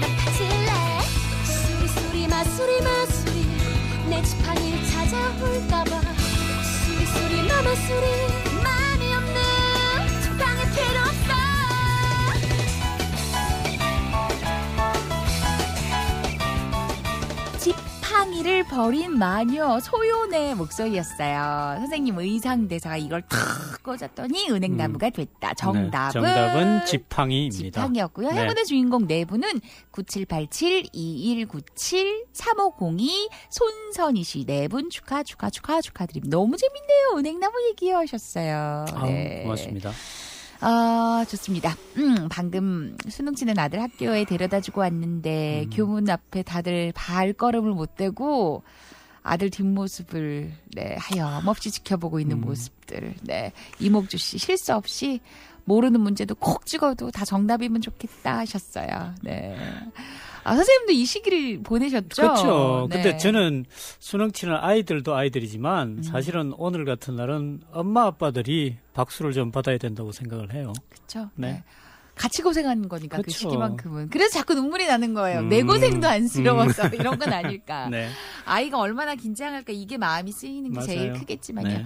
넌 가질래 수리수리 마수리 마수리 올까봐 수리 소리 너의 소리 마음이 없는 지팡이 필요 없어. 지팡이를 버린 마녀 소연의 목소리였어요. 선생님 의상 대사가 이걸 탁 꽂았더니 은행나무가 됐다. 정답은 지팡이입니다. 지팡이였고요. 네. 행운의 주인공 네 분은 9787-2197 3502 손선희 씨 네 분 축하드립니다. 너무 재밌네요. 은행나무 얘기하셨어요. 네. 고맙습니다. 좋습니다. 방금 수능 치는 아들 학교에 데려다주고 왔는데 교문 앞에 다들 발걸음을 못 대고 아들 뒷모습을 하염없이 지켜보고 있는 모습들. 네. 이목주 씨 실수 없이 모르는 문제도 콕 찍어도 다 정답이면 좋겠다 하셨어요. 네. 선생님도 이 시기를 보내셨죠? 그렇죠. 네. 근데 저는 수능 치는 아이들도 아이들이지만 사실은 오늘 같은 날은 엄마 아빠들이 박수를 좀 받아야 된다고 생각을 해요. 그렇죠. 네. 네. 같이 고생하는 거니까 그 그쵸. 시기만큼은. 그래서 자꾸 눈물이 나는 거예요. 내 고생도 안쓰러워서 이런 건 아닐까. 네. 아이가 얼마나 긴장할까 이게 마음이 쓰이는 게 맞아요. 제일 크겠지만요. 네.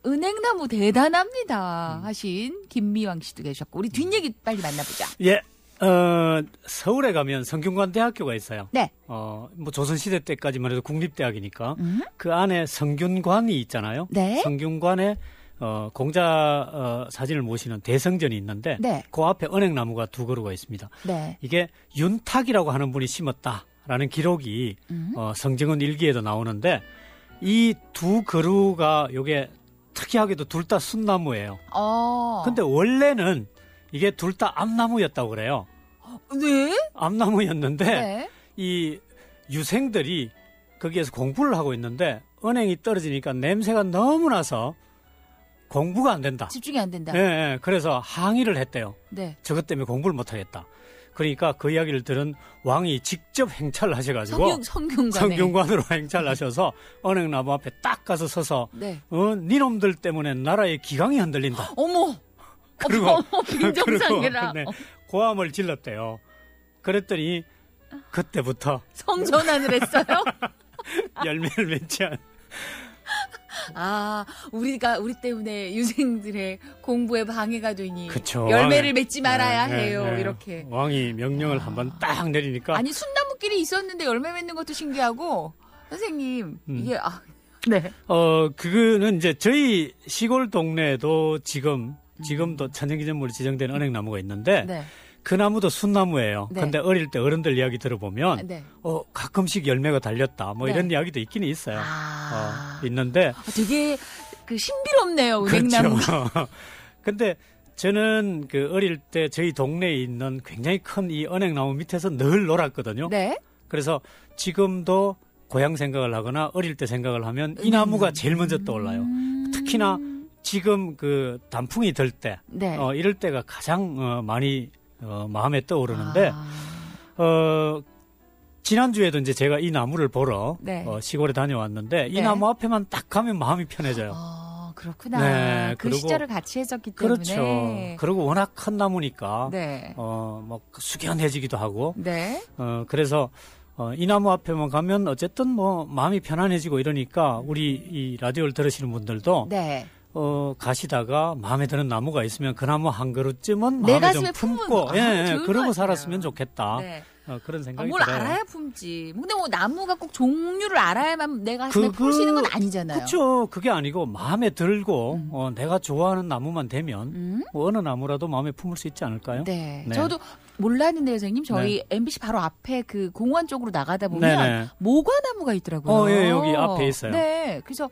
은행나무 대단합니다 하신 김미왕 씨도 계셨고 우리 뒷얘기 빨리 만나보자. 예. 서울에 가면 성균관 대학교가 있어요. 네. 뭐 조선시대 때까지만 해도 국립대학이니까 그 안에 성균관이 있잖아요. 네. 성균관에 공자 사진을 모시는 대성전이 있는데 네. 그 앞에 은행나무가 두 그루가 있습니다. 네. 이게 윤탁이라고 하는 분이 심었다라는 기록이 성정은 일기에도 나오는데 이 두 그루가 요게 특이하게도 둘 다 순나무예요. 근데 원래는 이게 둘 다 암나무였다고 그래요. 네. 암나무였는데 네. 이 유생들이 거기에서 공부를 하고 있는데 은행이 떨어지니까 냄새가 너무 나서 공부가 안 된다. 집중이 안 된다. 네, 그래서 항의를 했대요. 네. 저것 때문에 공부를 못 하겠다. 그러니까 그 이야기를 들은 왕이 직접 행차를 하셔가지고 성균관으로 행차를 하셔서 은행나무 앞에 딱 가서 서서 네. 니놈들 때문에 나라의 기강이 흔들린다. 어머. 그리고 빈정상이라. 네, 고함을 질렀대요. 그랬더니 그때부터 성전환을 했어요. 열매를 맺지 않. 우리 때문에 유생들의 공부에 방해가 되니 그쵸. 열매를 맺지 말아야 네, 해요. 네, 네. 이렇게. 왕이 명령을 한번 딱 내리니까. 아니 순나무끼리 있었는데 열매 맺는 것도 신기하고 선생님 이게 네. 그거는 이제 저희 시골 동네에도 지금도 천연기념물로 지정된 은행나무가 있는데 네. 그 나무도 순나무예요. 네. 근데 어릴 때 어른들 이야기 들어보면 네. 가끔씩 열매가 달렸다. 뭐 네. 이런 이야기도 있긴 있어요. 있는데 되게 신비롭네요. 은행나무. 그렇죠. 근데 저는 그 어릴 때 저희 동네에 있는 굉장히 큰 이 은행나무 밑에서 늘 놀았거든요. 네. 그래서 지금도 고향 생각을 하거나 어릴 때 생각을 하면 이 나무가 제일 먼저 떠올라요. 특히나 지금 그 단풍이 들 때, 네. 이럴 때가 가장 많이 마음에 떠오르는데, 지난주에도 이제 제가 이 나무를 보러 네. 시골에 다녀왔는데 이 네. 나무 앞에만 딱 가면 마음이 편해져요. 그렇구나. 네, 그 그리고- 시절을 같이 했었기 때문에. 그렇죠. 그리고 워낙 큰 나무니까 네. 뭐 숙연해지기도 하고, 네. 그래서 이 나무 앞에만 가면 어쨌든 뭐 마음이 편안해지고 이러니까 우리 이 라디오를 들으시는 분들도 네. 가시다가 마음에 드는 나무가 있으면 그 나무 한 그루쯤은 내 마음에 좀 가슴에 품은 품고 거. 좋은 것 그러고 같아요. 살았으면 좋겠다. 네. 그런 생각이 뭘 들어요. 알아야 품지. 근데 뭐 나무가 꼭 종류를 알아야만 내 가슴에 품을 수 있는 건 아니잖아요. 그렇죠. 그게 아니고 마음에 들고 내가 좋아하는 나무만 되면 뭐 어느 나무라도 마음에 품을 수 있지 않을까요? 네. 네. 저도 몰랐는데요, 선생님. 저희 MBC 바로 앞에 그 공원 쪽으로 나가다 보면 네네. 모과나무가 있더라고요. 예, 여기 앞에 있어요. 네. 그래서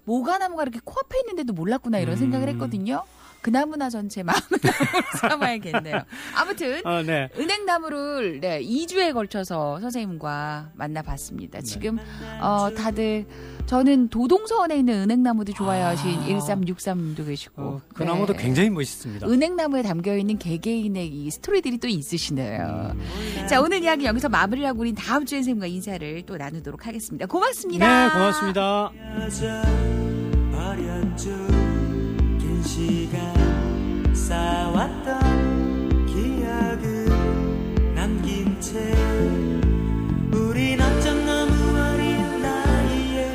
모과나무가 이렇게 코앞에 있는데도 몰랐구나 이런 생각을 했거든요. 그 나무나 전체 마음의 나무로 삼아야겠네요. 아무튼 네. 은행나무를 2주에 걸쳐서 선생님과 만나봤습니다. 지금 다들 저는 도동서원에 있는 은행나무도 좋아하신 1363님도 계시고 그 나무도 굉장히 멋있습니다. 은행나무에 담겨있는 개개인의 이 스토리들이 또 있으시네요. 자, 오늘 이야기 여기서 마무리를 하고 우린 다음 주에 선생님과 인사를 또 나누도록 하겠습니다. 고맙습니다. 네, 고맙습니다. 버렸죠. 긴 시간 쌓아왔던 기억을 남긴 채 우린 어쩜 너무 어린 나이에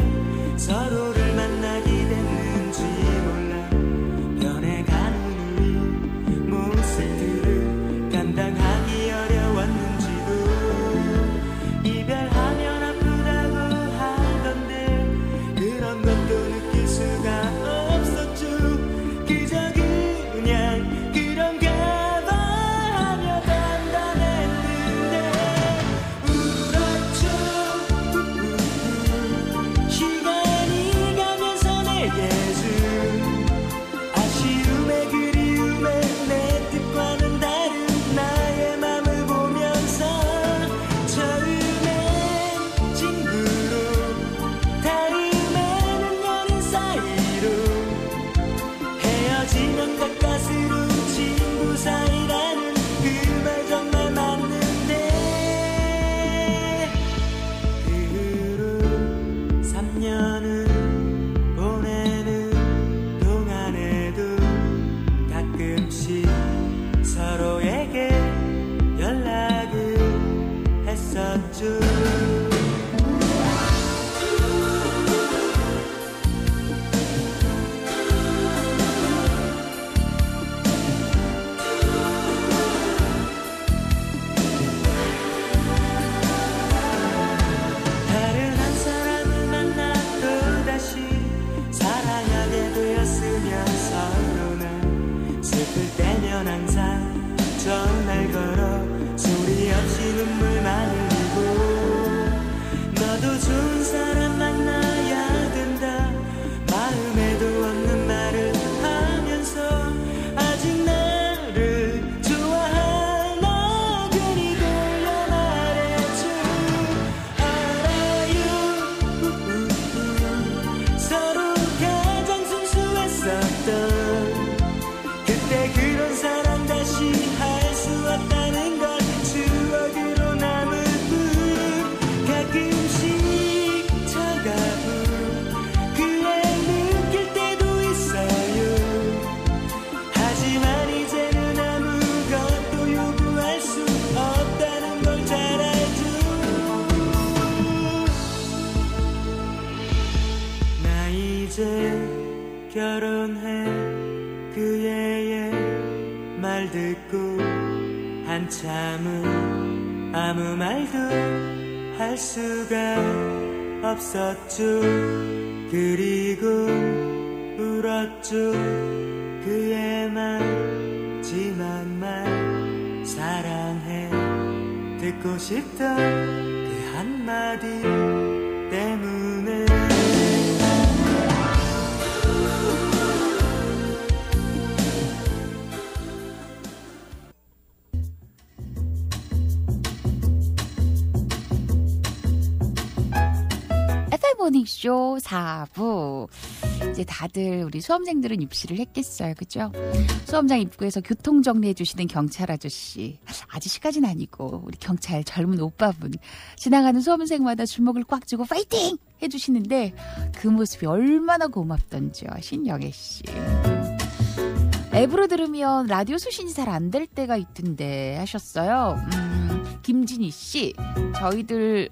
없었죠. 다른 한 사람을 만나 또다시 사랑하게 되었으면 서로는 슬플 때면 항상 전화를 걸어 소리 없이 눈물만 흘리고 너도 좋은 사람 만나야 된다 마음에도 없는 말을 하면서 아직 나를 좋아하나 괜히 돌려 말해줘 알아요 서로 가장 순수했었던 그때 그런 사랑 다시 할 수 없다는 걸 추억으로 남을 뿐 가끔씩 차가운 그애 느낄 때도 있어요 하지만 이제는 아무것도 요구할 수 없다는 걸 잘 알죠 나 이제 결혼해 그 애의 말 듣고 한참은 아무 말도 할 수가 없었죠 그리고 울었죠 그의 마지막 말 사랑해 듣고 싶던 그 한마디 때문에 모닝쇼 4부. 이제 다들 우리 수험생들은 입시를 했겠어요. 그죠? 수험장 입구에서 교통 정리해 주시는 경찰 아저씨. 아저씨까지는 아니고 우리 경찰 젊은 오빠분. 지나가는 수험생마다 주먹을 꽉 쥐고 파이팅! 해주시는데 그 모습이 얼마나 고맙던지요. 신영애 씨. 앱으로 들으면 라디오 수신이 잘 안 될 때가 있던데 하셨어요. 김진희 씨, 저희들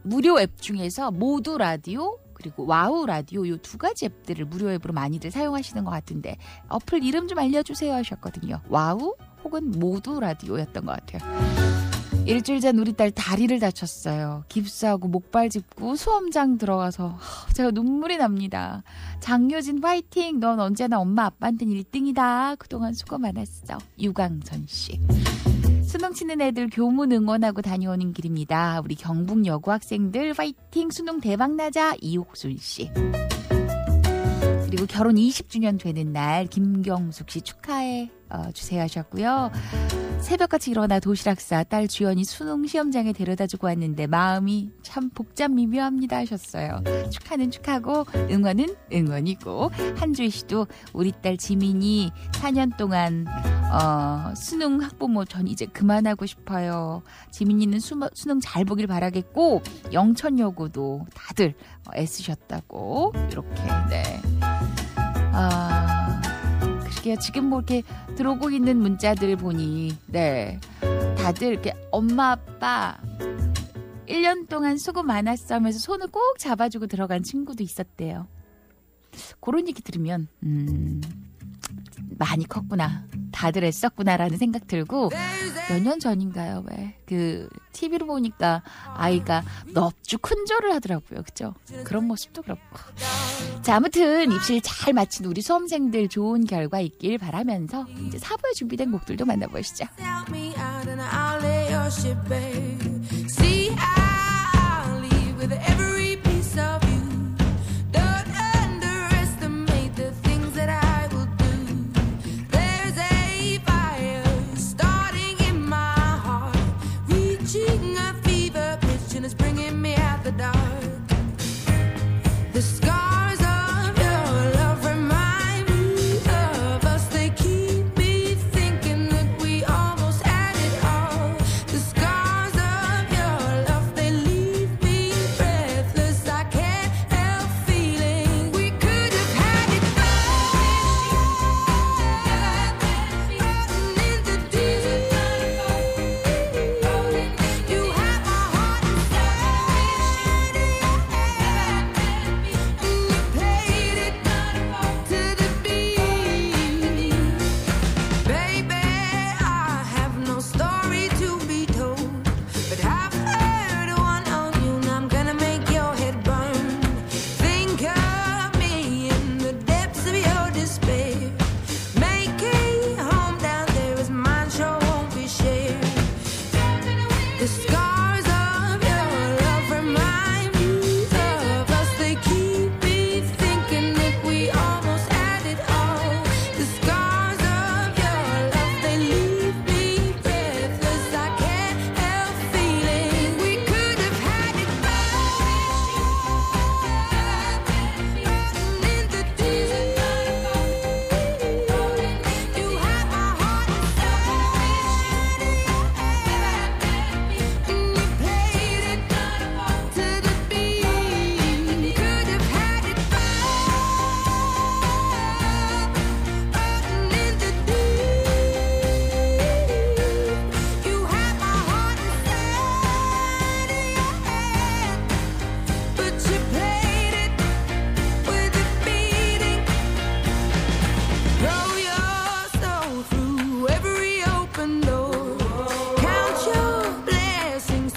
무료 앱 중에서 모두 라디오 그리고 와우 라디오 이 두 가지 앱들을 무료 앱으로 많이들 사용하시는 것 같은데 어플 이름 좀 알려주세요 하셨거든요. 와우 혹은 모두 라디오였던 것 같아요. 일주일 전 우리 딸 다리를 다쳤어요. 깁스하고 목발 짚고 수험장 들어가서 제가 눈물이 납니다. 장효진 화이팅! 넌 언제나 엄마 아빠한테는 1등이다. 그동안 수고 많았어. 유강선 씨. 수능 치는 애들 교문 응원하고 다녀오는 길입니다. 우리 경북 여고 학생들 화이팅! 수능 대박 나자. 이옥순 씨. 그리고 결혼 20주년 되는 날 김경숙 씨 축하해 주세요 하셨고요. 새벽같이 일어나 도시락 싸 딸 주연이 수능 시험장에 데려다주고 왔는데 마음이 참 복잡 미묘합니다 하셨어요. 축하는 축하고 응원은 응원이고 한주희 씨도 우리 딸 지민이 4년 동안 수능 학부모 전 이제 그만하고 싶어요. 지민이는 수능 잘 보길 바라겠고 영천여고도 다들 애쓰셨다고 이렇게 네. 그러게요. 지금 뭐 이렇게 들어오고 있는 문자들 보니 네 다들 이렇게 엄마 아빠 1년 동안 수고 많았어 하면서 손을 꼭 잡아주고 들어간 친구도 있었대요. 그런 얘기 들으면 많이 컸구나. 다들 애썼구나라는 생각 들고 몇 년 전인가요? 왜 그 TV로 보니까 아이가 넙죽 큰절을 하더라고요. 그죠? 그런 모습도 그렇고. 자, 아무튼 입시를 잘 마친 우리 수험생들 좋은 결과 있길 바라면서 이제 4부에 준비된 곡들도 만나보시죠. The scars of your love remind me of us. They keep me thinking that we almost had it all. The scars of your love, they leave me breathless. I can't help feeling we could have had it all. In the deep, you have my heart.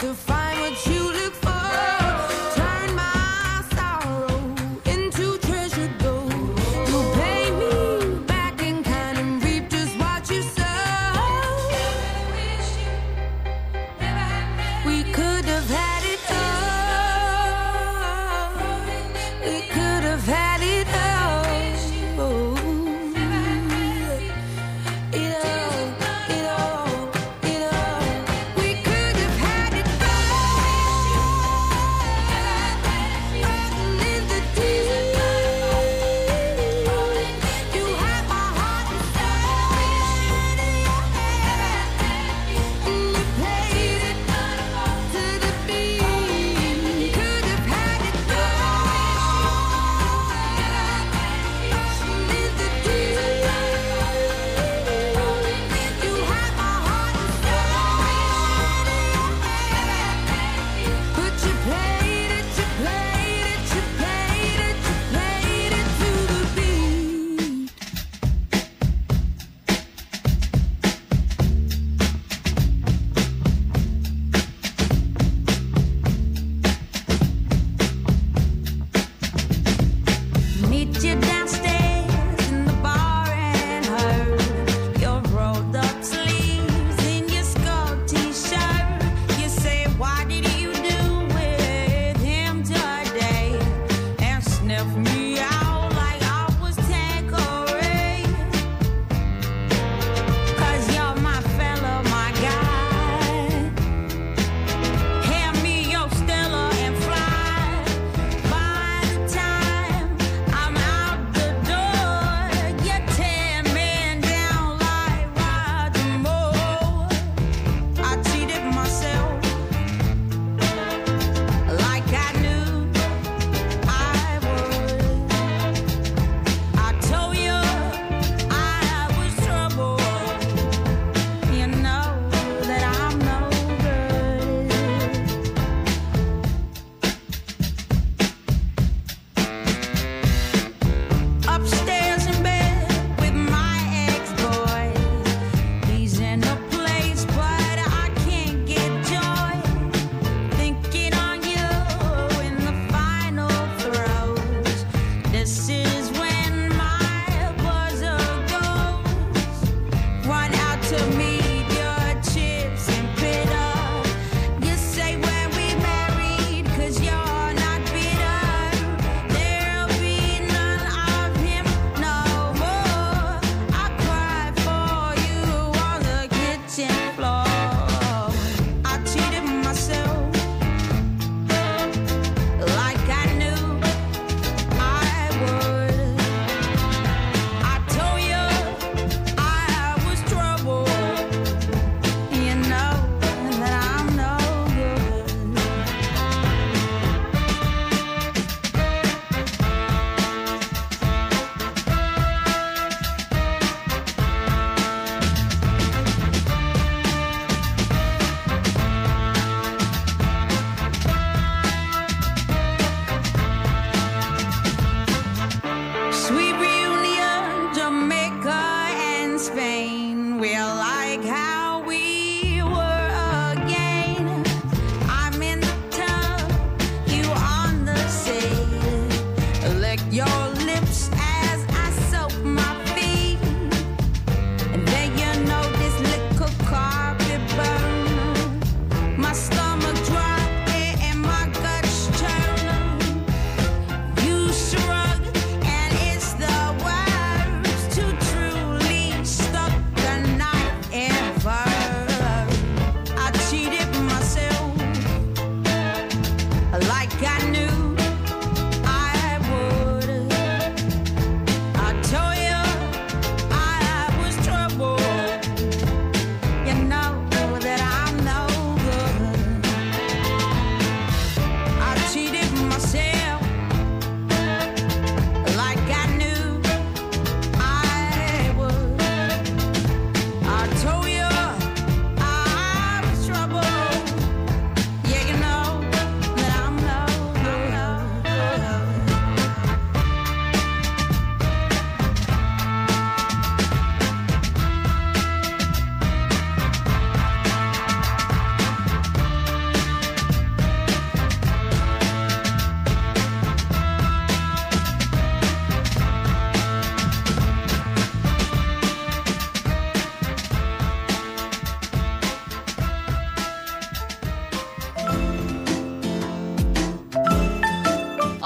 to find what you look for. Turn my sorrow into treasure gold. You pay me back in kind and reap just what you sow. We could have had it all. We could have had it all. It all. We could have had it all.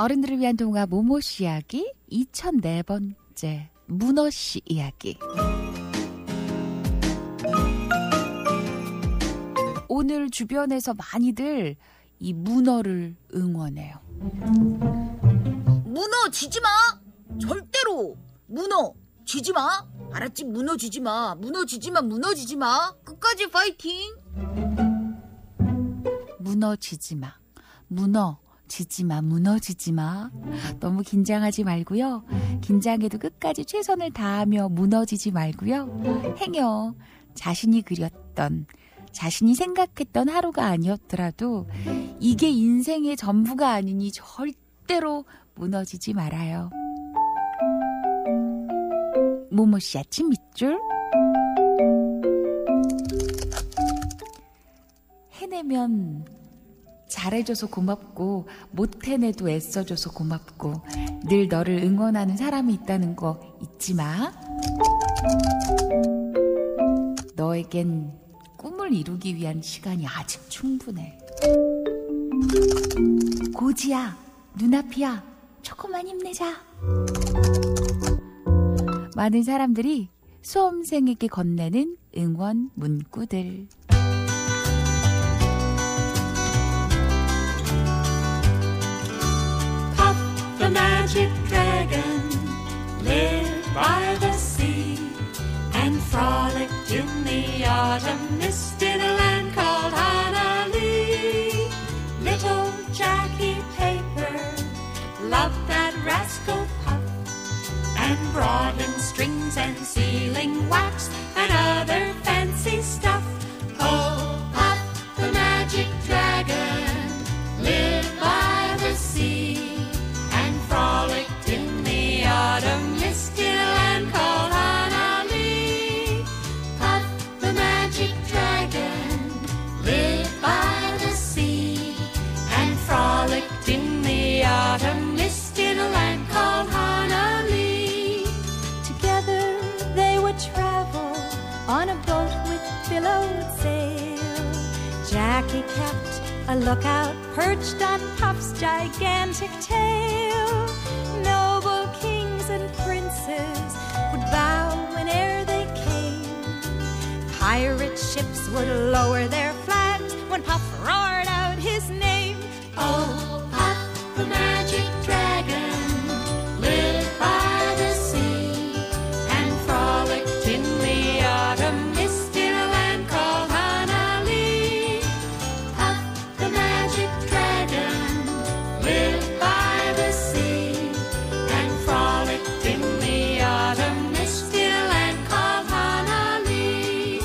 어른들을 위한 동화 모모씨 이야기 2004번째 문어씨 이야기. 오늘 주변에서 많이들 이 문어를 응원해요. 무너지지 마. 절대로 무너지지 마. 알았지? 무너지지 마. 무너지지 마. 무너지지 마. 끝까지 파이팅. 무너지지 마. 무너지지 마. 무너지지 마. 너무 긴장하지 말고요. 긴장해도 끝까지 최선을 다하며 무너지지 말고요. 행여 자신이 그렸던, 자신이 생각했던 하루가 아니었더라도 이게 인생의 전부가 아니니 절대로 무너지지 말아요. 모모씨 아침 밑줄. 해내면 잘해줘서 고맙고 못 해내도 애써줘서 고맙고 늘 너를 응원하는 사람이 있다는 거 잊지 마. 너에겐 꿈을 이루기 위한 시간이 아직 충분해. 고지야, 눈앞이야, 조금만 힘내자. 많은 사람들이 수험생에게 건네는 응원 문구들. Puff the magic dragon lived by the sea and frolicked in the autumn mist in a land called Hanali. Little Jackie Paper loved that rascal Puff and brought him strings and sealing wax and other fancy stuff. Oh, Puff the magic dragon lived by the sea and frolicked in the autumn mist in a land called Hanali. Puff the magic dragon lived by the sea and frolicked in the autumn mist in a land called Hanali. Together they would travel on a boat with billowed sail. Jackie kept a lookout perched on Puff's gigantic tail. Noble kings and princes would bow whene'er they came. Pirate ships would lower their flags when Puff roared out his name. Oh, Puff the magic dragon lived by the sea and frolicked in the autumn mist in a land called Hanali. Puff the magic dragon lived by the sea and frolicked in the autumn mist in a land called Hanali.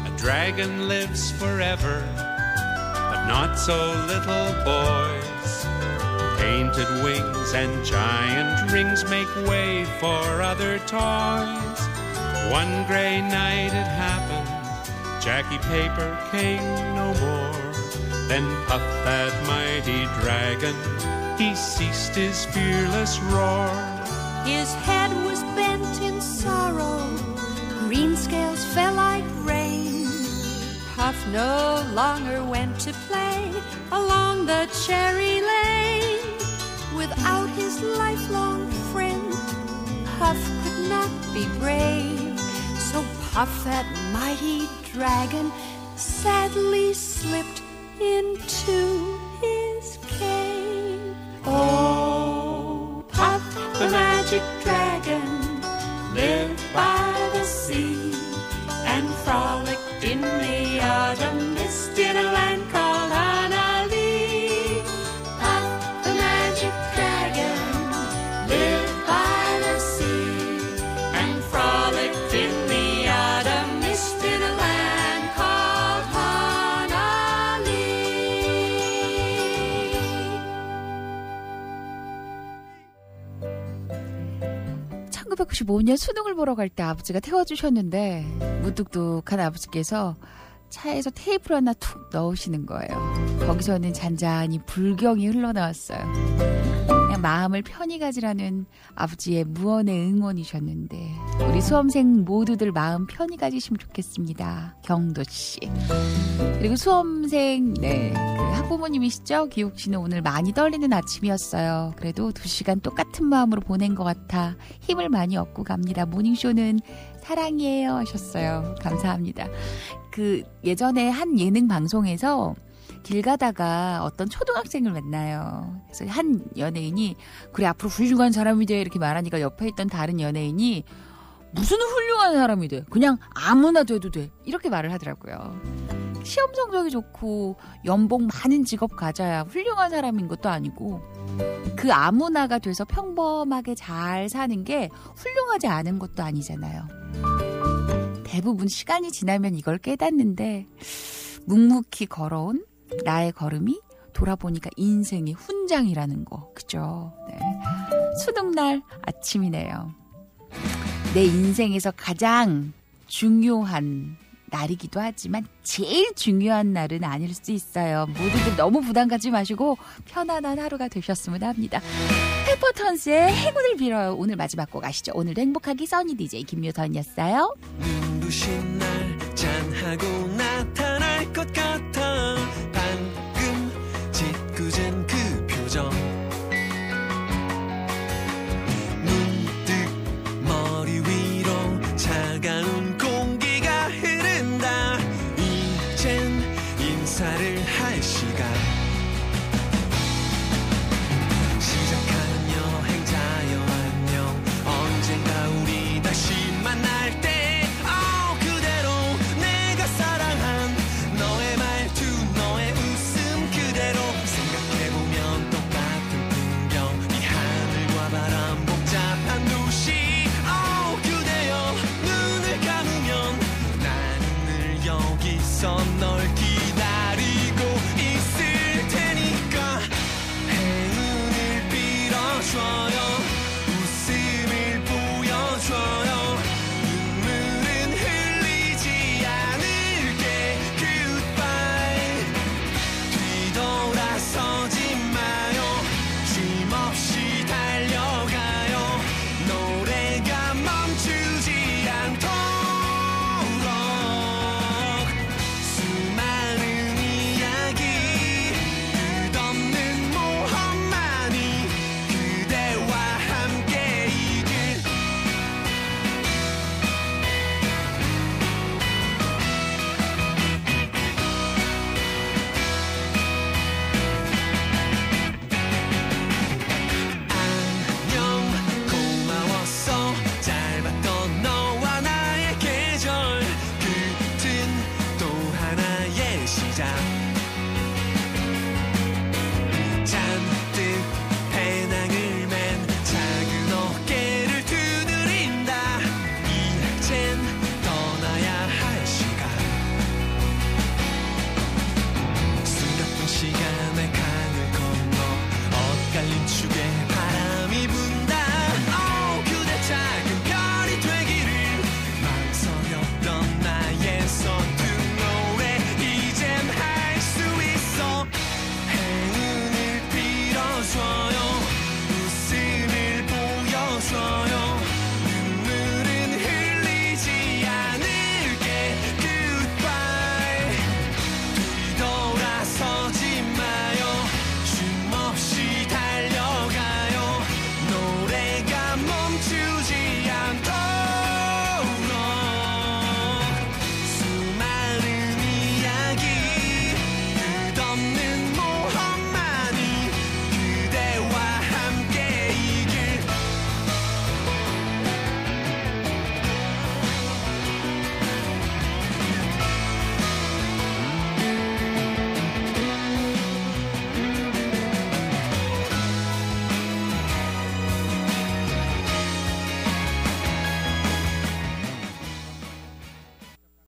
A dragon lives forever, but not so little boys. Painted wings and giant rings make way for other toys. One gray night it happened, Jackie Paper came no more. Then Puff, that mighty dragon, he ceased his fearless roar. His head was bent in sorrow, green scales fell like rain. Puff no longer went to play along the cherry lane. Without his lifelong friend, Puff could not be brave. So Puff, that mighty dragon, sadly slipped into his cave. Oh, Puff the magic dragon lived by the sea and frolicked in the autumn mist in a land called Hanali. Puff the magic dragon lived by the sea and frolicked in the autumn mist in a land called Hanali. 1995년 수능을 보러 갈 때 아버지가 태워주셨는데 무뚝뚝한 아버지께서 차에서 테이프를 하나 툭 넣으시는 거예요. 거기서는 잔잔히 불경이 흘러나왔어요. 그냥 마음을 편히 가지라는 아버지의 무언의 응원이셨는데 우리 수험생 모두들 마음 편히 가지시면 좋겠습니다. 경도씨. 그리고 수험생 그 학부모님이시죠? 기욱씨는 오늘 많이 떨리는 아침이었어요. 그래도 2시간 똑같은 마음으로 보낸 것 같아 힘을 많이 얻고 갑니다. 모닝쇼는 사랑이에요 하셨어요. 감사합니다. 예전에 한 예능 방송에서 길 가다가 어떤 초등학생을 만나요. 그래서 한 연예인이 그래 앞으로 훌륭한 사람이 돼 이렇게 말하니까 옆에 있던 다른 연예인이 무슨 훌륭한 사람이 돼 그냥 아무나 돼도 돼 이렇게 말을 하더라고요. 시험 성적이 좋고 연봉 많은 직업 가져야 훌륭한 사람인 것도 아니고 그 아무나가 돼서 평범하게 잘 사는 게 훌륭하지 않은 것도 아니잖아요. 대부분 시간이 지나면 이걸 깨닫는데 묵묵히 걸어온 나의 걸음이 돌아보니까 인생의 훈장이라는 거. 그죠? 네. 수능날 아침이네요. 내 인생에서 가장 중요한 날이기도 하지만 제일 중요한 날은 아닐 수 있어요. 모두들 너무 부담 갖지 마시고 편안한 하루가 되셨으면 합니다. 페퍼톤스의 행운을 빌어요. 오늘 마지막 곡 아시죠? 오늘도 행복하기 써니 DJ 김효선이었어요. 눈부신 날 짠하고